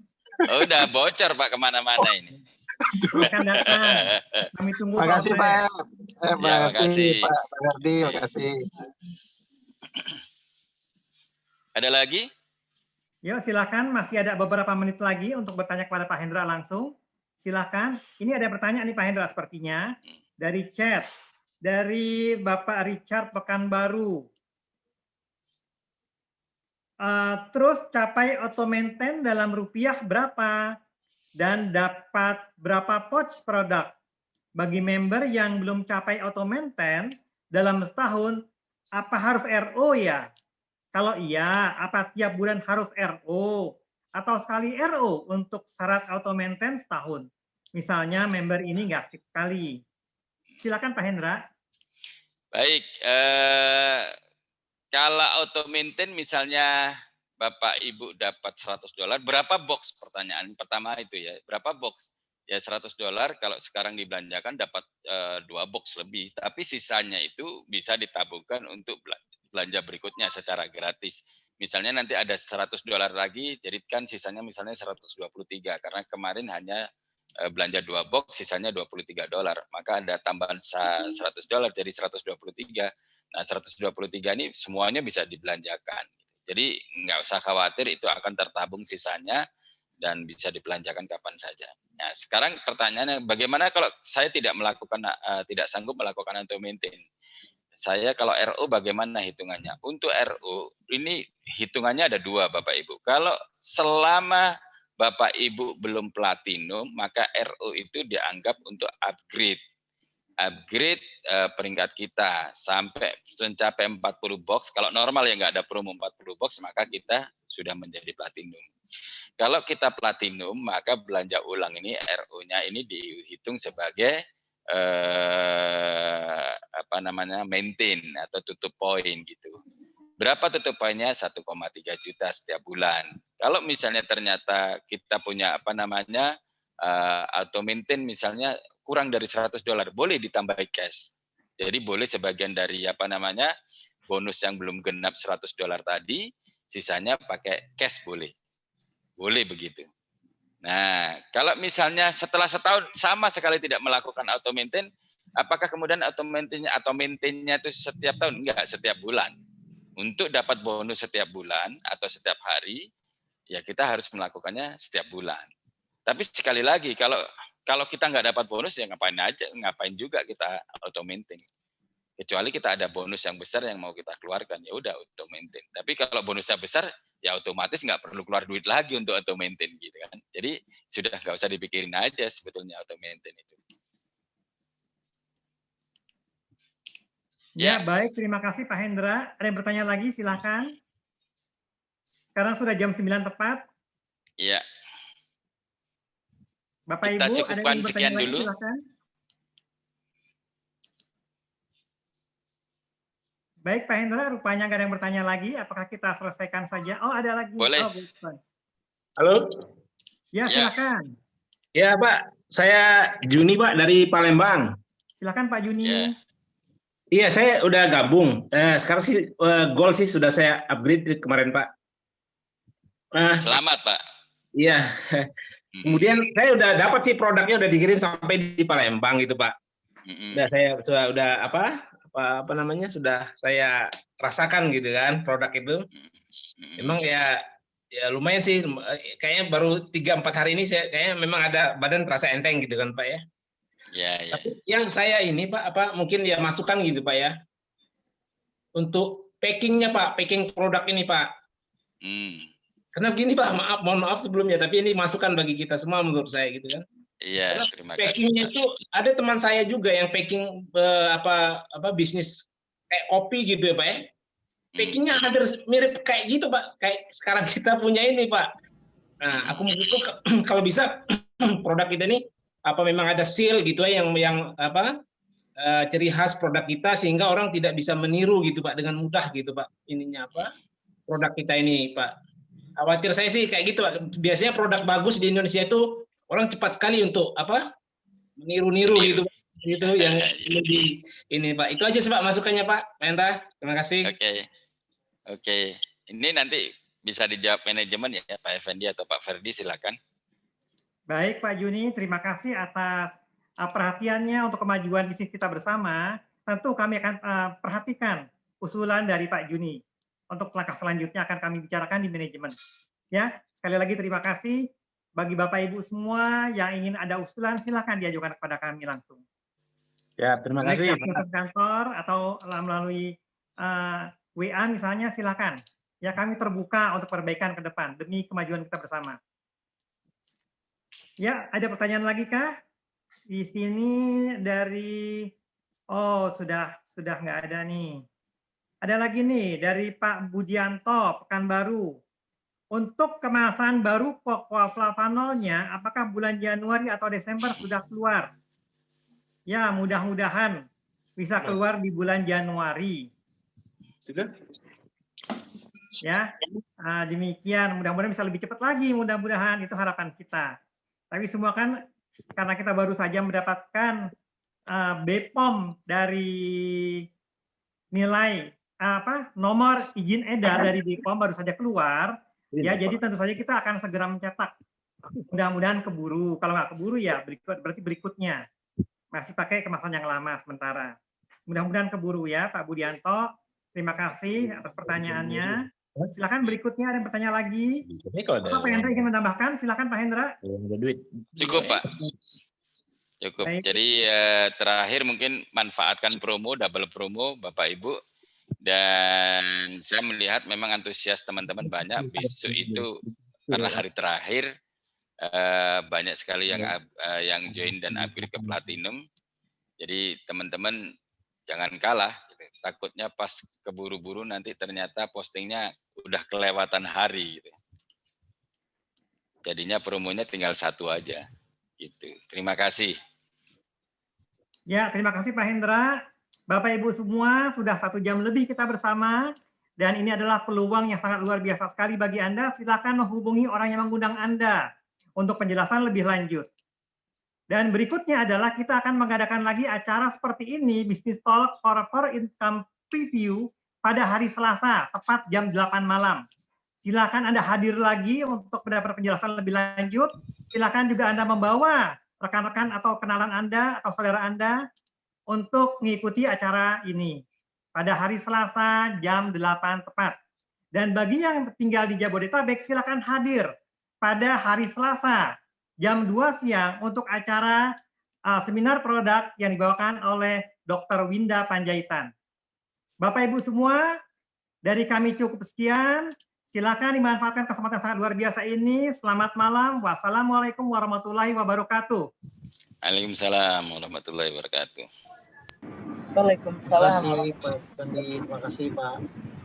[SPEAKER 1] Oh, udah bocor Pak kemana-mana ini.
[SPEAKER 3] Silakan datang. Kami tunggu.
[SPEAKER 5] Makasih Pak.
[SPEAKER 1] makasih
[SPEAKER 5] Pak Gardi, makasih.
[SPEAKER 1] Ada lagi?
[SPEAKER 3] Yuk silakan, masih ada beberapa menit lagi untuk bertanya kepada Pak Hendra langsung. Silakan. Ini ada pertanyaan nih Pak Hendra sepertinya dari chat. Dari Bapak Richard Pekanbaru. Terus capai auto maintain dalam rupiah berapa? Dan dapat berapa pouch produk? Bagi member yang belum capai auto maintain dalam setahun, apa harus RO ya? Kalau iya, apa tiap bulan harus RO? Atau sekali RO untuk syarat auto maintain setahun? Misalnya member ini nggak aktif sekali. Silakan Pak Hendra.
[SPEAKER 1] Baik, kalau auto maintain misalnya Bapak Ibu dapat $100, berapa box? Pertanyaan pertama itu ya, berapa box? Ya $100 kalau sekarang dibelanjakan dapat 2 box lebih, tapi sisanya itu bisa ditabungkan untuk belanja berikutnya secara gratis. Misalnya nanti ada $100 lagi, jadi kan sisanya misalnya 123 karena kemarin hanya belanja 2 box, sisanya $23. Maka ada tambahan $100 jadi 123. Nah 123 ini semuanya bisa dibelanjakan. Jadi nggak usah khawatir itu akan tertabung sisanya dan bisa dibelanjakan kapan saja. Nah sekarang pertanyaannya bagaimana kalau saya tidak sanggup melakukan auto maintain? Saya kalau RO bagaimana hitungannya? Untuk RO ini hitungannya ada 2 Bapak Ibu. Kalau selama Bapak Ibu belum platinum, maka RO itu dianggap untuk upgrade peringkat kita sampai mencapai 40 box. Kalau normal ya nggak ada promo 40 box, maka kita sudah menjadi platinum. Kalau kita platinum, maka belanja ulang ini RO-nya ini dihitung sebagai maintain atau tutup poin gitu. Berapa tutup poinnya? 1,3 juta setiap bulan. Kalau misalnya ternyata kita punya auto maintain misalnya kurang dari $100, boleh ditambah cash. Jadi boleh sebagian dari bonus yang belum genap $100 tadi, sisanya pakai cash boleh. Boleh begitu. Nah, kalau misalnya setelah setahun sama sekali tidak melakukan auto maintain, apakah kemudian auto maintain-nya itu setiap tahun? Enggak, setiap bulan. Untuk dapat bonus setiap bulan atau setiap hari, ya kita harus melakukannya setiap bulan. Tapi sekali lagi, kalau kita nggak dapat bonus, ya ngapain juga kita auto maintain. Kecuali kita ada bonus yang besar yang mau kita keluarkan, ya udah auto maintain. Tapi kalau bonusnya besar, ya otomatis nggak perlu keluar duit lagi untuk auto maintain gitu kan. Jadi sudah nggak usah dipikirin aja sebetulnya auto maintain itu.
[SPEAKER 3] Ya, baik. Terima kasih Pak Hendra. Ada yang bertanya lagi? Silakan. Sekarang sudah jam 9 tepat.
[SPEAKER 1] Iya.
[SPEAKER 3] Bapak
[SPEAKER 1] kita
[SPEAKER 3] Ibu,
[SPEAKER 1] cukupkan
[SPEAKER 3] ada yang
[SPEAKER 1] sekian
[SPEAKER 3] lagi,
[SPEAKER 1] dulu.
[SPEAKER 3] Silakan. Baik Pak Hendra, rupanya nggak ada yang bertanya lagi. Apakah kita selesaikan saja? Oh, ada lagi.
[SPEAKER 1] Boleh.
[SPEAKER 3] Oh,
[SPEAKER 6] halo.
[SPEAKER 3] Ya, silakan.
[SPEAKER 6] Ya Pak, saya Juni Pak dari Palembang.
[SPEAKER 3] Silakan Pak Juni.
[SPEAKER 1] Ya.
[SPEAKER 6] Iya, saya udah gabung. Sekarang sih Gold sih sudah saya upgrade kemarin Pak.
[SPEAKER 1] Selamat Pak.
[SPEAKER 6] Iya. Kemudian saya udah dapat sih produknya udah dikirim sampai di Palembang gitu Pak. Sudah sudah saya rasakan gitu kan produk itu. Emang ya lumayan sih. Kayaknya baru 3-4 hari ini saya kayaknya memang ada badan terasa enteng gitu kan Pak ya.
[SPEAKER 1] Ya.
[SPEAKER 6] Tapi yang saya ini Pak, mungkin ya masukan gitu Pak ya. Untuk packingnya Pak, packing produk ini Pak. Karena begini Pak, mohon maaf sebelumnya, tapi ini masukan bagi kita semua menurut saya gitu kan.
[SPEAKER 1] Iya, terima kasih.
[SPEAKER 6] Packingnya itu ada teman saya juga yang packing bisnis kayak kopi gitu ya Pak ya. Packingnya hampir mirip kayak gitu Pak, kayak sekarang kita punya ini Pak. Nah, aku menurutku kalau bisa produk kita ini apa memang ada seal gitu ya yang apa ciri khas produk kita sehingga orang tidak bisa meniru gitu Pak dengan mudah gitu Pak ininya apa produk kita ini Pak. Khawatir saya sih kayak gitu Pak. Biasanya produk bagus di Indonesia itu orang cepat sekali untuk apa meniru-niru gitu yang lebih ini Pak. Itu aja sih Pak masukannya Pak Hendra. Terima kasih.
[SPEAKER 1] Oke. Ini nanti bisa dijawab manajemen ya Pak Effendi atau Pak Ferdi, silakan.
[SPEAKER 3] Baik Pak Juni, terima kasih atas perhatiannya untuk kemajuan bisnis kita bersama. Tentu kami akan perhatikan usulan dari Pak Juni. Untuk langkah selanjutnya akan kami bicarakan di manajemen. Ya, sekali lagi terima kasih. Bagi Bapak Ibu semua yang ingin ada usulan, silakan diajukan kepada kami langsung.
[SPEAKER 6] Ya, terima kasih.
[SPEAKER 3] Baik ke kantor atau melalui WA misalnya, silakan. Ya, kami terbuka untuk perbaikan ke depan demi kemajuan kita bersama. Ya, ada pertanyaan lagi kah? Di sini dari sudah nggak ada nih. Ada lagi nih dari Pak Budianto, Pekanbaru. Untuk kemasan baru cocoa flavanolnya, apakah bulan Januari atau Desember sudah keluar? Ya, mudah-mudahan bisa keluar di bulan Januari.
[SPEAKER 6] Sudah?
[SPEAKER 3] Ya, demikian. Mudah-mudahan bisa lebih cepat lagi. Mudah-mudahan itu harapan kita. Tapi semua kan karena kita baru saja mendapatkan BPOM dari nilai nomor izin edar dari BPOM baru saja keluar. Ya, jadi tentu saja kita akan segera mencetak. Mudah-mudahan keburu. Kalau nggak keburu ya berarti berikutnya. Masih pakai kemasan yang lama sementara. Mudah-mudahan keburu ya Pak Budianto. Terima kasih atas pertanyaannya. Silakan berikutnya ada yang bertanya lagi. Apa Pak Hendra ingin menambahkan? Silakan Pak Hendra.
[SPEAKER 1] Cukup Pak. Cukup. Baik. Jadi terakhir mungkin manfaatkan promo, double promo Bapak Ibu. Dan saya melihat memang antusias teman-teman banyak. Besok itu karena hari terakhir banyak sekali yang join dan upgrade ke platinum. Jadi teman-teman jangan kalah. Takutnya pas keburu-buru nanti ternyata postingnya udah kelewatan hari. Gitu. Jadinya promonya tinggal satu aja. Gitu. Terima kasih.
[SPEAKER 3] Ya, terima kasih Pak Hendra. Bapak Ibu semua, sudah 1 jam lebih kita bersama. Dan ini adalah peluang yang sangat luar biasa sekali bagi Anda. Silakan menghubungi orang yang mengundang Anda untuk penjelasan lebih lanjut. Dan berikutnya adalah kita akan mengadakan lagi acara seperti ini, Business Talk for Income Preview pada hari Selasa, tepat jam 8 malam. Silakan Anda hadir lagi untuk mendapat penjelasan lebih lanjut. Silakan juga Anda membawa rekan-rekan atau kenalan Anda atau saudara Anda untuk mengikuti acara ini pada hari Selasa jam 8 tepat. Dan bagi yang tinggal di Jabodetabek, silakan hadir pada hari Selasa jam 2 siang untuk acara seminar produk yang dibawakan oleh Dr. Winda Panjaitan. Bapak Ibu semua, dari kami cukup sekian. Silakan dimanfaatkan kesempatan sangat luar biasa ini. Selamat malam. Wassalamualaikum warahmatullahi wabarakatuh.
[SPEAKER 1] Waalaikumsalam warahmatullahi wabarakatuh.
[SPEAKER 2] Waalaikumsalam. Terima kasih Pak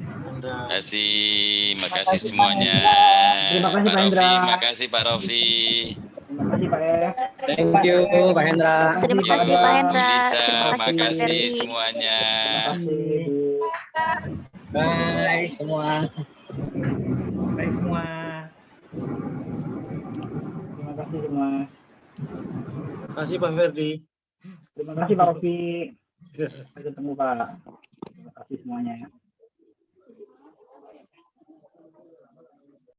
[SPEAKER 2] Hendra.
[SPEAKER 1] Terima kasih semuanya.
[SPEAKER 2] Terima kasih Pak Hendra.
[SPEAKER 1] Terima kasih Pak Rofi.
[SPEAKER 2] Terima kasih Pak E.
[SPEAKER 5] Thank you Pak Hendra.
[SPEAKER 4] Terima kasih Pak Hendra.
[SPEAKER 1] Terima kasih semuanya.
[SPEAKER 5] Bye semua.
[SPEAKER 3] Baik semua.
[SPEAKER 2] Terima kasih semua.
[SPEAKER 5] Terima kasih Pak Ferdi.
[SPEAKER 2] Terima kasih Pak Rofi. Sampai ketemu Pak. Terima kasih semuanya.